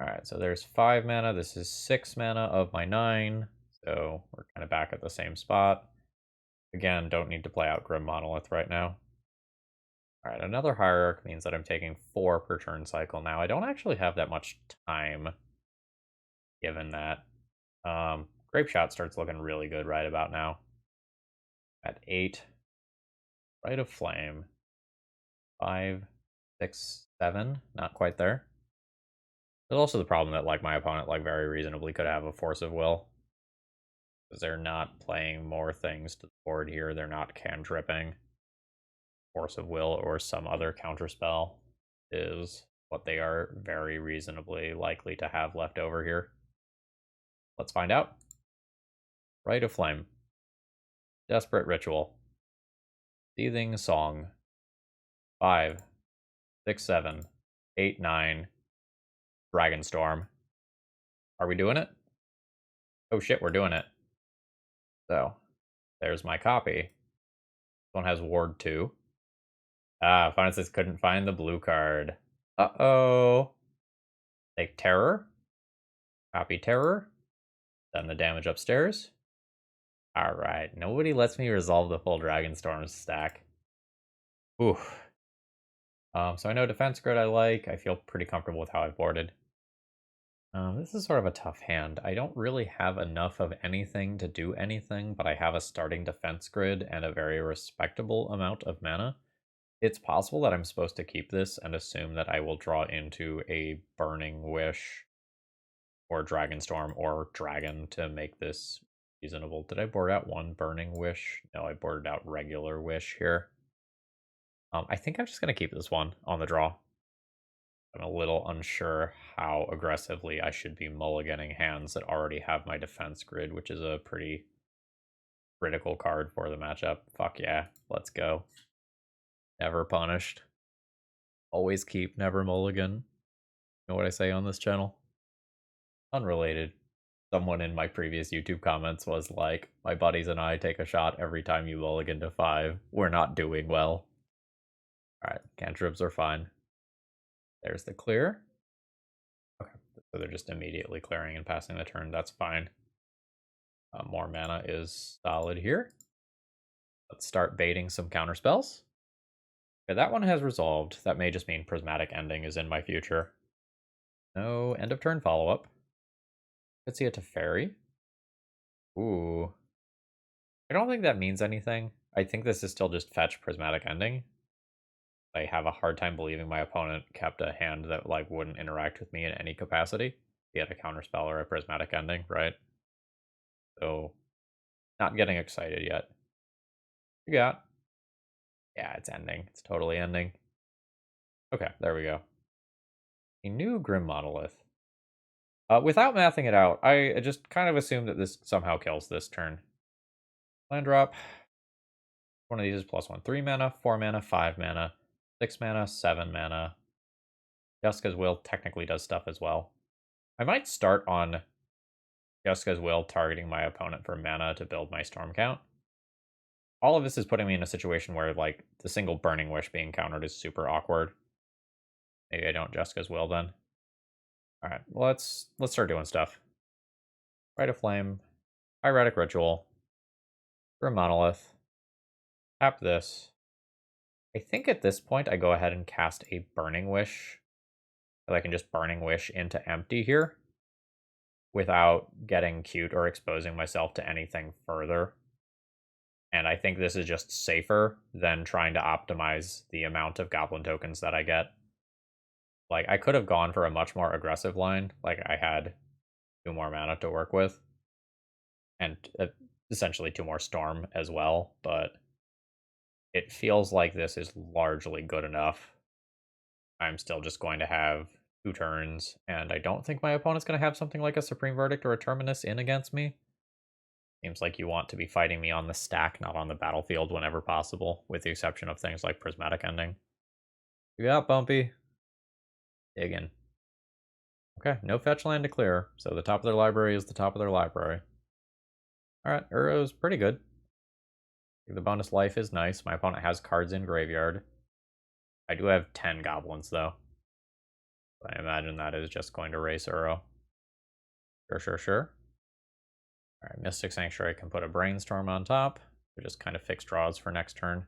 Alright, so there's 5 mana. This is 6 mana of my 9, so we're kind of back at the same spot. Again, don't need to play out Grim Monolith right now. Alright, another Hierarch means that I'm taking 4 per turn cycle now. I don't actually have that much time, given that. Grape Shot starts looking really good right about now. At 8. Rite of Flame. 5, 6, 7. Not quite there. There's also the problem that like my opponent like very reasonably could have a Force of Will. Because they're not playing more things to the board here. They're not cantripping. Force of Will or some other counterspell is what they are very reasonably likely to have left over here. Let's find out. Rite of Flame. Desperate Ritual. Seething Song. 5, 6, 7, 8, 9. Dragonstorm. Are we doing it? Oh shit, we're doing it. So, there's my copy. This one has Ward 2. Ah, Finances couldn't find the blue card. Uh-oh. Take Terror. Copy Terror. Send the damage upstairs. Alright, nobody lets me resolve the full Dragonstorm stack. Oof. So I know Defense Grid I like. I feel pretty comfortable with how I've boarded. This is sort of a tough hand. I don't really have enough of anything to do anything, but I have a starting Defense Grid and a very respectable amount of mana. It's possible that I'm supposed to keep this and assume that I will draw into a Burning Wish or Dragonstorm or Dragon to make this reasonable. Did I board out one Burning Wish? No, I boarded out regular Wish here. I think I'm just going to keep this one on the draw. I'm a little unsure how aggressively I should be mulliganing hands that already have my defense grid, which is a pretty critical card for the matchup. Fuck yeah, let's go. Never punished. Always keep, never mulligan. You know what I say on this channel? Unrelated. Someone in my previous YouTube comments was like, my buddies and I take a shot every time you mulligan to 5. We're not doing well. Alright, cantrips are fine. There's the clear. Okay, so they're just immediately clearing and passing the turn. That's fine. More mana is solid here. Let's start baiting some counter spells. Okay, that one has resolved. That may just mean Prismatic Ending is in my future. No end of turn follow-up. Let's see it to Fairy. Ooh. I don't think that means anything. I think this is still just fetch Prismatic Ending. I have a hard time believing my opponent kept a hand that like wouldn't interact with me in any capacity. Be it a counterspell or a Prismatic Ending, right? So, not getting excited yet. You got? Yeah, it's ending. It's totally ending. Okay, there we go. A new Grim Monolith. Without mathing it out, I just kind of assume that this somehow kills this turn. Land drop. One of these is +1. 3 mana, 4 mana, 5 mana, 6 mana, 7 mana. Jessica's Will technically does stuff as well. I might start on Jessica's Will targeting my opponent for mana to build my storm count. All of this is putting me in a situation where like the single Burning Wish being countered is super awkward. Maybe I don't Jessica's Will then. Alright, let's start doing stuff. Rite of Flame, Pyretic Ritual, Grim Monolith, tap this. I think at this point I go ahead and cast a Burning Wish. So I can just Burning Wish into empty here without getting cute or exposing myself to anything further. And I think this is just safer than trying to optimize the amount of goblin tokens that I get. Like, I could have gone for a much more aggressive line. Like, I had 2 more mana to work with. And essentially 2 more storm as well. But it feels like this is largely good enough. I'm still just going to have 2 turns. And I don't think my opponent's going to have something like a Supreme Verdict or a Terminus in against me. Seems like you want to be fighting me on the stack, not on the battlefield whenever possible, with the exception of things like Prismatic Ending. You got Bumpy. Diggin'. Okay, no fetch land to clear, so the top of their library is the top of their library. Alright, Uro's pretty good. The bonus life is nice. My opponent has cards in graveyard. I do have 10 goblins, though. I imagine that is just going to race Uro. Sure. Alright, Mystic Sanctuary can put a Brainstorm on top. They're just kind of fixed draws for next turn.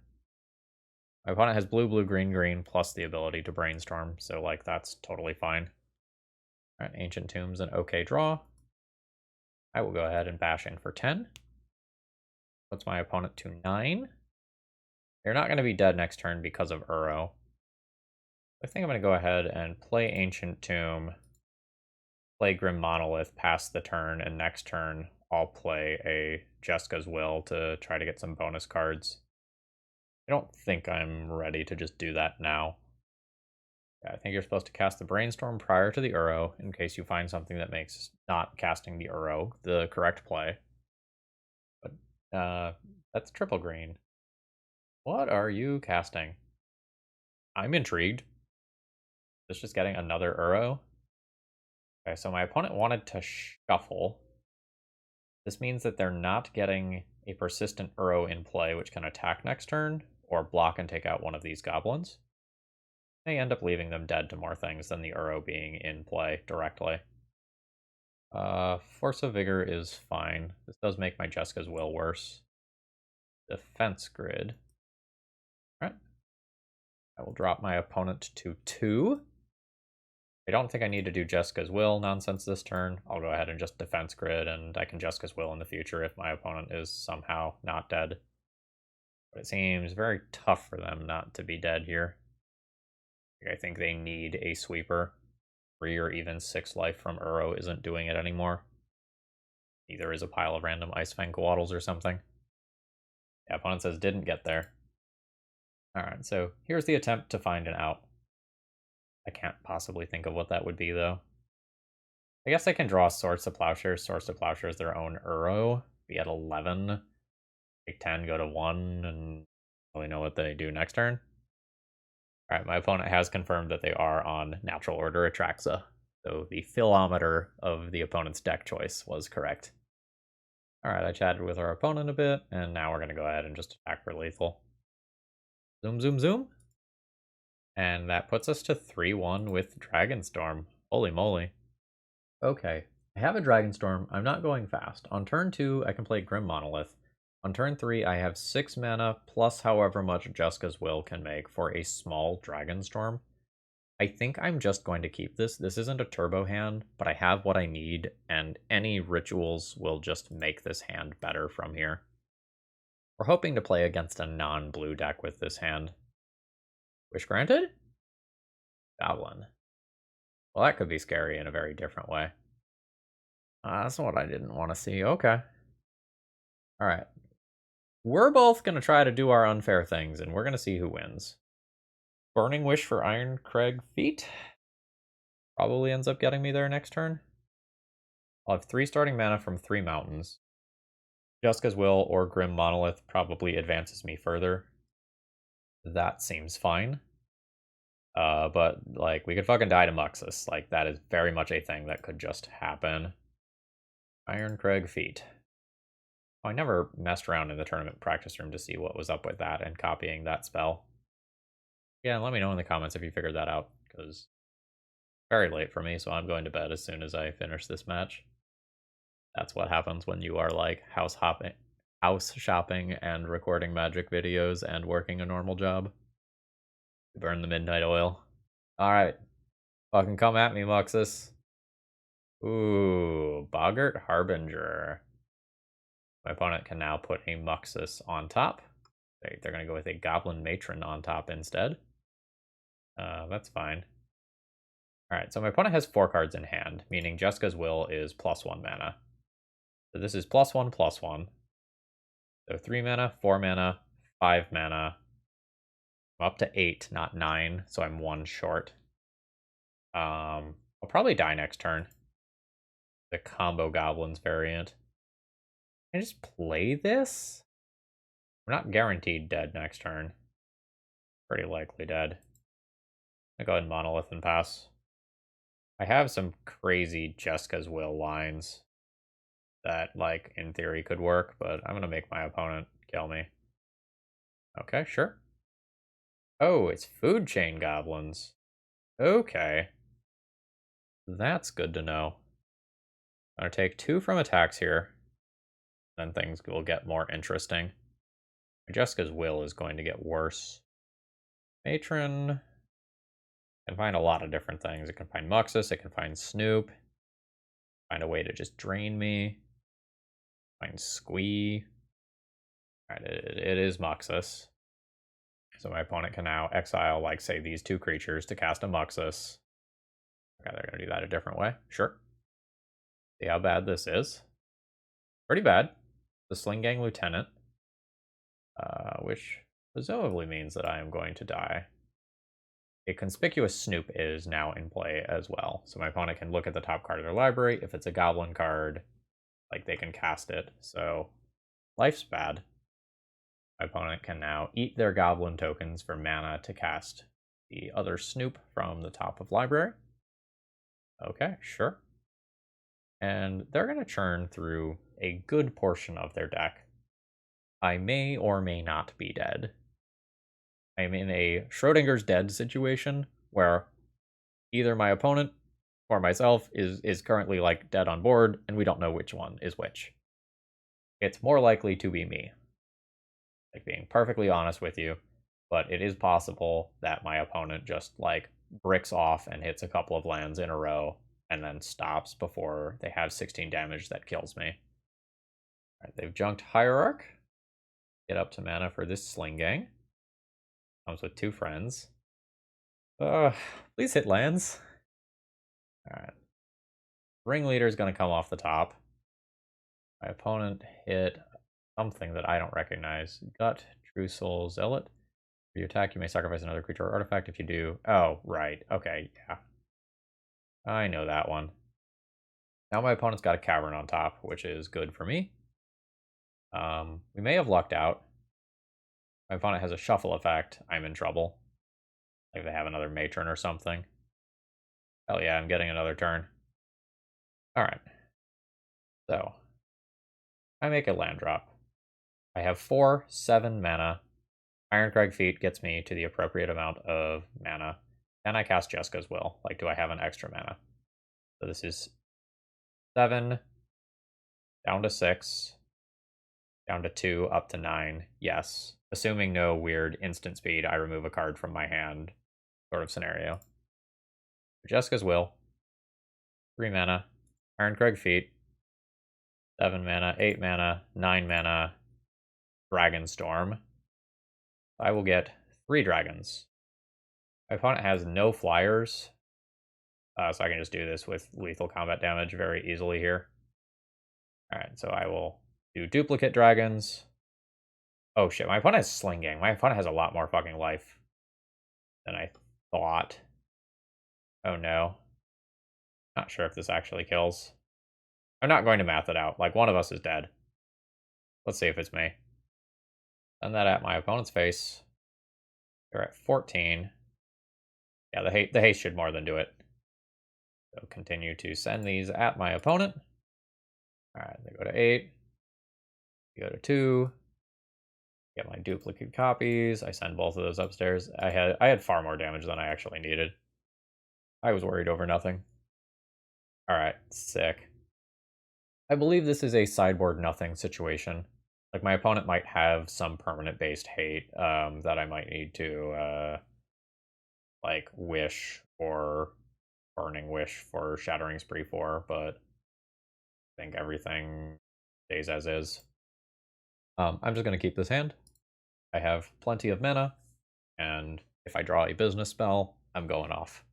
My opponent has blue, green, plus the ability to Brainstorm, so like that's totally fine. Alright, Ancient Tomb's an okay draw. I will go ahead and bash in for 10. Puts my opponent to 9. They're not going to be dead next turn because of Uro. I think I'm going to go ahead and play Ancient Tomb, play Grim Monolith, pass the turn, and next turn I'll play a Jessica's Will to try to get some bonus cards. I don't think I'm ready to just do that now. Yeah, I think you're supposed to cast the Brainstorm prior to the Uro, in case you find something that makes not casting the Uro the correct play. But that's triple green. What are you casting? I'm intrigued. It's just getting another Uro. Okay, so my opponent wanted to shuffle. This means that they're not getting a persistent Uro in play, which can attack next turn, or block and take out one of these goblins. May end up leaving them dead to more things than the Uro being in play directly. Force of Vigor is fine. This does make my Jessica's Will worse. Defense Grid. Alright. I will drop my opponent to 2. I don't think I need to do Jessica's Will nonsense this turn. I'll go ahead and just Defense Grid, and I can Jessica's Will in the future if my opponent is somehow not dead. But it seems very tough for them not to be dead here. I think they need a sweeper. 3 or even 6 life from Uro isn't doing it anymore. Either is a pile of random Icefang Coatls or something. Yeah, opponent says didn't get there. Alright, so here's the attempt to find an out. I can't possibly think of what that would be, though. I guess I can draw Swords to Plowshares. Swords to Plowshares their own Uro. Be at 11. Take 10, go to 1, and really know what they do next turn. Alright, my opponent has confirmed that they are on Natural Order Atraxa. So the philometer of the opponent's deck choice was correct. Alright, I chatted with our opponent a bit, and now we're going to go ahead and just attack for lethal. Zoom, zoom, zoom. And that puts us to 3-1 with Dragonstorm. Holy moly. Okay, I have a Dragonstorm. I'm not going fast. On turn 2, I can play Grim Monolith. On turn 3, I have 6 mana plus however much Jeska's Will can make for a small Dragonstorm. I think I'm just going to keep this. This isn't a turbo hand, but I have what I need, and any rituals will just make this hand better from here. We're hoping to play against a non-blue deck with this hand. Wish granted? Goblin. Well, that could be scary in a very different way. That's what I didn't want to see. Okay. Alright. We're both going to try to do our unfair things, and we're going to see who wins. Burning Wish for Ironcrag Feet. Probably ends up getting me there next turn. I'll have 3 starting mana from 3 mountains. Jeska's Will or Grim Monolith probably advances me further. That seems fine. But, like, we could fucking die to Muxus. Like, that is very much a thing that could just happen. Ironcrag Feet. I never messed around in the tournament practice room to see what was up with that and copying that spell. Yeah, let me know in the comments if you figured that out, because it's very late for me, so I'm going to bed as soon as I finish this match. That's what happens when you are, like, house shopping and recording Magic videos and working a normal job. Burn the midnight oil. Alright. Fucking come at me, Muxus. Ooh, Boggart Harbinger. My opponent can now put a Muxus on top. They're going to go with a Goblin Matron on top instead. That's fine. Alright, so my opponent has 4 cards in hand, meaning Jeska's Will is +1 mana. So this is +1/+1. So 3 mana, 4 mana, 5 mana. I'm up to 8, not 9, so I'm 1 short. I'll probably die next turn. The Combo Goblins variant. Can I just play this? We're not guaranteed dead next turn. Pretty likely dead. I'll go ahead and Monolith and pass. I have some crazy Jeska's Will lines that, like, in theory could work, but I'm gonna make my opponent kill me. Okay, sure. Oh, it's Food Chain Goblins. Okay. That's good to know. I'm gonna take 2 from attacks here. Then things will get more interesting. Jeska's Will is going to get worse. Matron can find a lot of different things. It can find Muxus, it can find Snoop, find a way to just drain me, find Squee. Alright, it is Muxus. So my opponent can now exile, like, say, these 2 creatures to cast a Muxus. Okay, they're going to do that a different way. Sure. See how bad this is. Pretty bad. The Sling Gang Lieutenant. Which presumably means that I am going to die. A Conspicuous Snoop is now in play as well. So my opponent can look at the top card of their library. If it's a Goblin card, like, they can cast it. So life's bad. My opponent can now eat their Goblin tokens for mana to cast the other Snoop from the top of library. Okay, sure. And they're going to churn through a good portion of their deck. I may or may not be dead. I'm in a Schrodinger's dead situation where either my opponent or myself is currently, like, dead on board, and we don't know which one is which. It's more likely to be me. Like, being perfectly honest with you, but it is possible that my opponent just, like, bricks off and hits a couple of lands in a row and then stops before they have 16 damage that kills me. Alright, they've junked Hierarch. Get up to mana for this Sling Gang. Comes with 2 friends. Please hit lands. Alright. Ringleader's gonna come off the top. My opponent hit something that I don't recognize. Gut, True Soul, Zealot. You attack, you may sacrifice another creature or artifact. If you do... Oh, right. Okay, yeah. I know that one. Now my opponent's got a Cavern on top, which is good for me. We may have lucked out. My opponent has a shuffle effect. I'm in trouble. Like they have another Matron or something. Hell yeah, I'm getting another turn. Alright. So, I make a land drop. I have 4, 7 mana. Ironcrag Feet gets me to the appropriate amount of mana. And I cast Jeska's Will. Like, do I have an extra mana? So this is 7, down to 6, down to 2, up to 9. Yes. Assuming no weird instant speed, I remove a card from my hand sort of scenario. Jeska's Will. 3 mana. Ironcrag Feet. 7 mana, 8 mana, 9 mana. Dragonstorm. I will get 3 dragons. My opponent has no flyers, so I can just do this with lethal combat damage very easily here. Alright, so I will do duplicate dragons. Oh shit, my opponent has Sling Gang. My opponent has a lot more fucking life than I thought. Oh no. Not sure if this actually kills. I'm not going to math it out. Like, one of us is dead. Let's see if it's me. Send that at my opponent's face. They're at 14. Yeah, the haste should more than do it. So continue to send these at my opponent. Alright, they go to 8. They go to 2. Get my duplicate copies. I send both of those upstairs. I had far more damage than I actually needed. I was worried over nothing. Alright, sick. I believe this is a sideboard nothing situation. Like, my opponent might have some permanent-based hate that I might need to, like, wish or Burning Wish for Shattering Spree for, but I think everything stays as is. I'm just going to keep this hand. I have plenty of mana, and if I draw a business spell, I'm going off.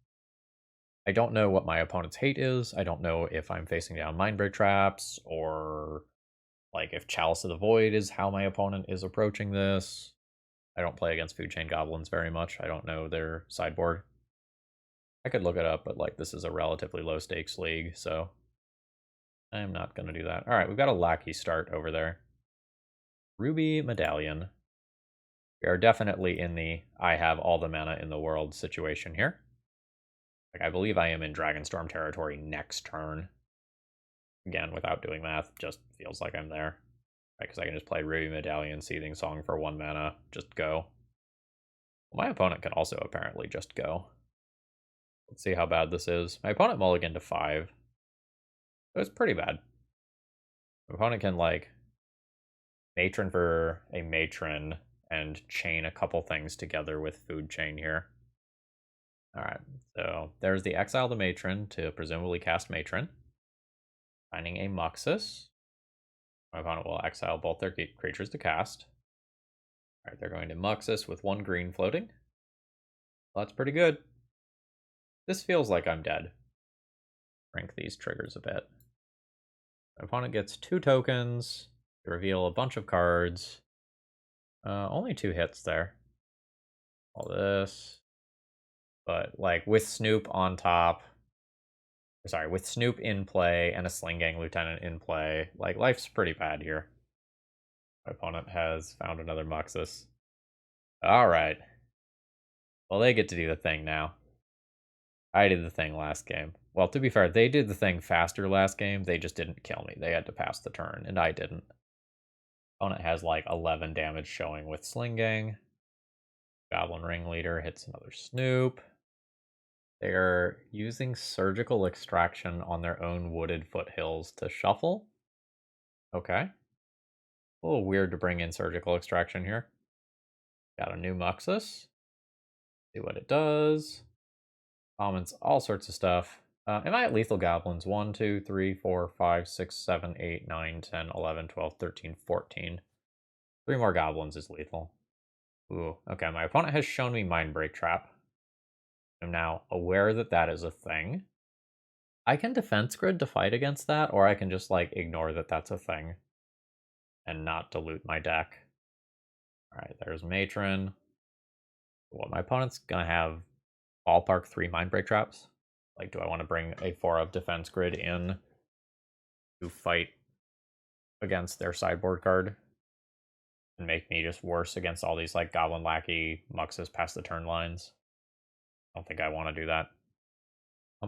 I don't know what my opponent's hate is. I don't know if I'm facing down Mindbreak traps, or like if Chalice of the Void is how my opponent is approaching this. I don't play against Food Chain Goblins very much. I don't know their sideboard. I could look it up, but like this is a relatively low stakes league, so I'm not going to do that. All right, we've got a lackey start over there. Ruby Medallion. We are definitely in the I have all the mana in the world situation here. Like, I believe I am in Dragonstorm territory next turn. Again, without doing math, just feels like I'm there. Because I can just play Ruby Medallion, Seething Song for 1 mana, just go. Well, my opponent can also apparently just go. Let's see how bad this is. My opponent mulliganed to 5. So it's pretty bad. My opponent can, like, Matron for a Matron and chain a couple things together with Food Chain here. Alright, so there's the Exile the Matron to presumably cast Matron. Finding a Muxus. My opponent will exile both their creatures to cast. Alright, they're going to Muxus with 1 green floating. Well, that's pretty good. This feels like I'm dead. Rank these triggers a bit. My opponent gets 2 tokens to reveal a bunch of cards. Only 2 hits there. All this. But, like, with Snoop on top. Sorry, with Snoop in play and a Sling Gang Lieutenant in play. Like, life's pretty bad here. My opponent has found another Muxus. Alright. Well, they get to do the thing now. I did the thing last game. Well, to be fair, they did the thing faster last game. They just didn't kill me. They had to pass the turn, and I didn't. Opponent has like 11 damage showing with Sling Gang. Goblin Ringleader hits another Snoop. They're using Surgical Extraction on their own wooded foothills to shuffle. Okay. A little weird to bring in Surgical Extraction here. Got a new Muxus. See what it does. Comments all sorts of stuff. Am I at lethal goblins? 1, 2, 3, 4, 5, 6, 7, 8, 9, 10, 11, 12, 13, 14. 3 more goblins is lethal. Ooh, okay, my opponent has shown me Mindbreak Trap. I'm now aware that that is a thing. I can Defense Grid to fight against that, or I can just, like, ignore that that's a thing and not dilute my deck. Alright, there's Matron. What, my opponent's gonna have ballpark 3 Mindbreak traps? Like, do I want to bring a 4 of defense grid in to fight against their sideboard card and make me just worse against all these like Goblin Lackey Muxus past the turn lines? I don't think I want to do that.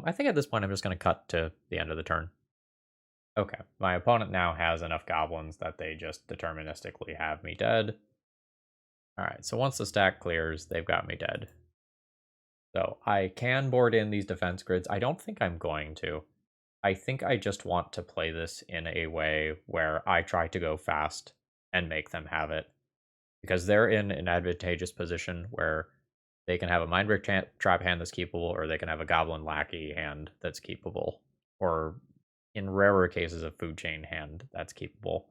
I think at this point I'm just going to cut to the end of the turn. Okay, my opponent now has enough goblins that they just deterministically have me dead. Alright, so once the stack clears, they've got me dead. So I can board in these defense grids. I don't think I'm going to. I think I just want to play this in a way where I try to go fast and make them have it. Because they're in an advantageous position where they can have a Mindbreak trap hand that's keepable, or they can have a Goblin Lackey hand that's keepable, or in rarer cases, a Food Chain hand that's keepable.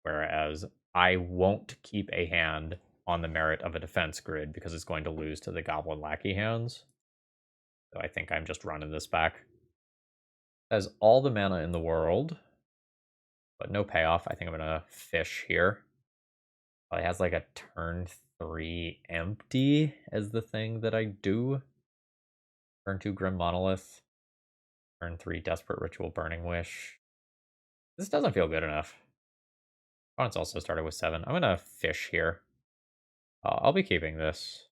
Whereas I won't keep a hand on the merit of a defense grid because it's going to lose to the Goblin Lackey hands. So I think I'm just running this back. It has all the mana in the world, but no payoff. I think I'm gonna fish here. Probably has like a turn 3 empty as the thing that I do. Turn 2 Grim Monolith. Turn 3 Desperate Ritual Burning Wish. This doesn't feel good enough. Opponent's also started with 7. I'm gonna fish here. I'll be keeping this.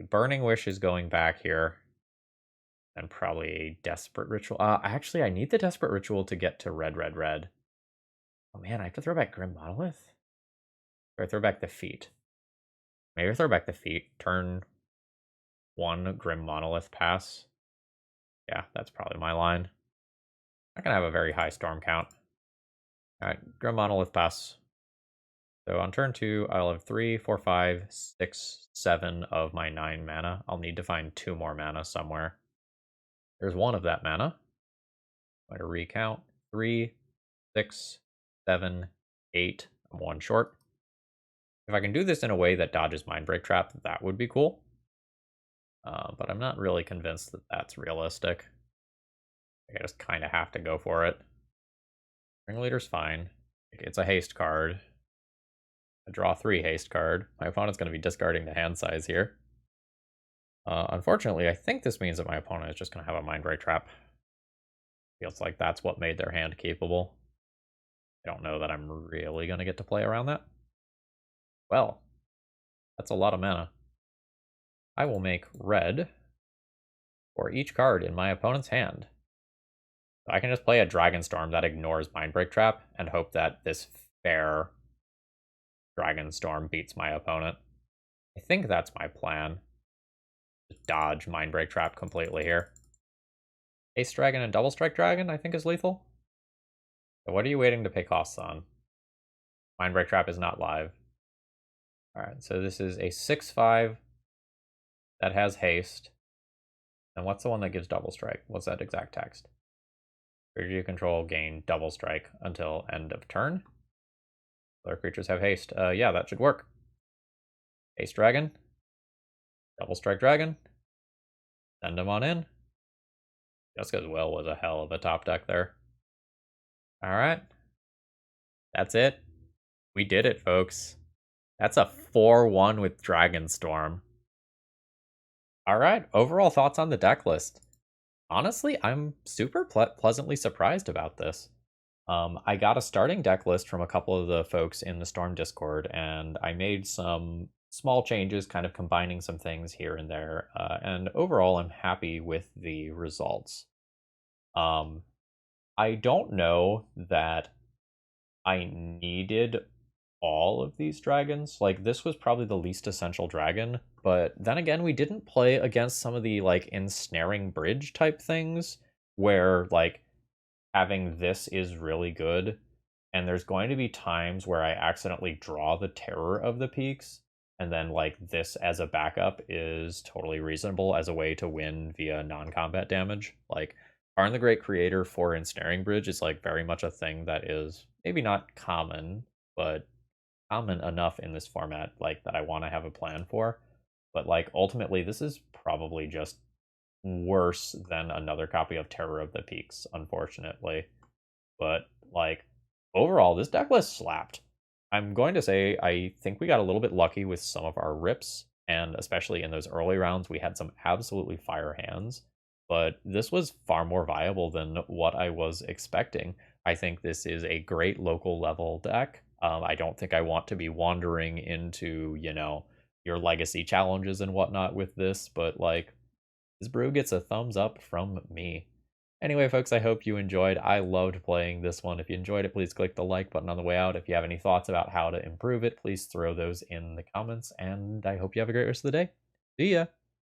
Burning Wish is going back here. And probably a Desperate Ritual. Actually, I need the Desperate Ritual to get to red, red, red. Oh man, I have to throw back Grim Monolith? Or I throw back the feet? Maybe I throw back the feet. Turn 1 Grim Monolith pass. Yeah, that's probably my line. I'm gonna have a very high storm count. Alright, Grim Monolith pass. So on turn 2, I'll have 3, 4, 5, 6, 7 of my 9 mana. I'll need to find 2 more mana somewhere. There's 1 of that mana. I'm going to recount. 3, 6, 7, 8. I'm 1 short. If I can do this in a way that dodges Mindbreak Trap, that would be cool. But I'm not really convinced that that's realistic. I just kind of have to go for it. Ringleader's fine. It's a haste card. I draw 3 haste card. My opponent's going to be discarding the hand size here. Unfortunately, I think this means that my opponent is just going to have a Mindbreak Trap. Feels like that's what made their hand capable. I don't know that I'm really going to get to play around that. Well, that's a lot of mana. I will make red for each card in my opponent's hand. So I can just play a Dragonstorm that ignores Mindbreak Trap and hope that this fair Dragonstorm beats my opponent. I think that's my plan. Just dodge Mindbreak Trap completely here. Ace Dragon and Double Strike Dragon, I think, is lethal. So what are you waiting to pay costs on? Mindbreak Trap is not live. Alright, so this is a 6/5 that has haste. And what's the one that gives Double Strike? What's that exact text? Creature you control gain Double Strike until end of turn. Other creatures have haste. Yeah, that should work. Haste Dragon. Double Strike Dragon. Send them on in. Jessica's Will was a hell of a top deck there. Alright. That's it. We did it, folks. That's a 4-1 with Dragonstorm. Alright, overall thoughts on the deck list. Honestly, I'm super pleasantly surprised about this. I got a starting deck list from a couple of the folks in the Storm Discord, and I made some small changes, kind of combining some things here and there. And overall, I'm happy with the results. I don't know that I needed all of these dragons. Like, this was probably the least essential dragon, but then again, we didn't play against some of the like ensnaring bridge type things where like having this is really good, and there's going to be times where I accidentally draw the Terror of the Peaks, and then like this as a backup is totally reasonable as a way to win via non-combat damage. Like Karn the Great Creator for ensnaring bridge is like very much a thing that is maybe not common, but common enough in this format, like that I want to have a plan for. But like ultimately, this is probably just worse than another copy of Terror of the Peaks, unfortunately. But like overall, this deck list slapped. I'm going to say I think we got a little bit lucky with some of our rips. And especially in those early rounds, we had some absolutely fire hands. But this was far more viable than what I was expecting. I think this is a great local level deck. I don't think I want to be wandering into, your legacy challenges and whatnot with this, but like, this brew gets a thumbs up from me. Anyway, folks, I hope you enjoyed. I loved playing this one. If you enjoyed it, please click the like button on the way out. If you have any thoughts about how to improve it, please throw those in the comments, and I hope you have a great rest of the day. See ya!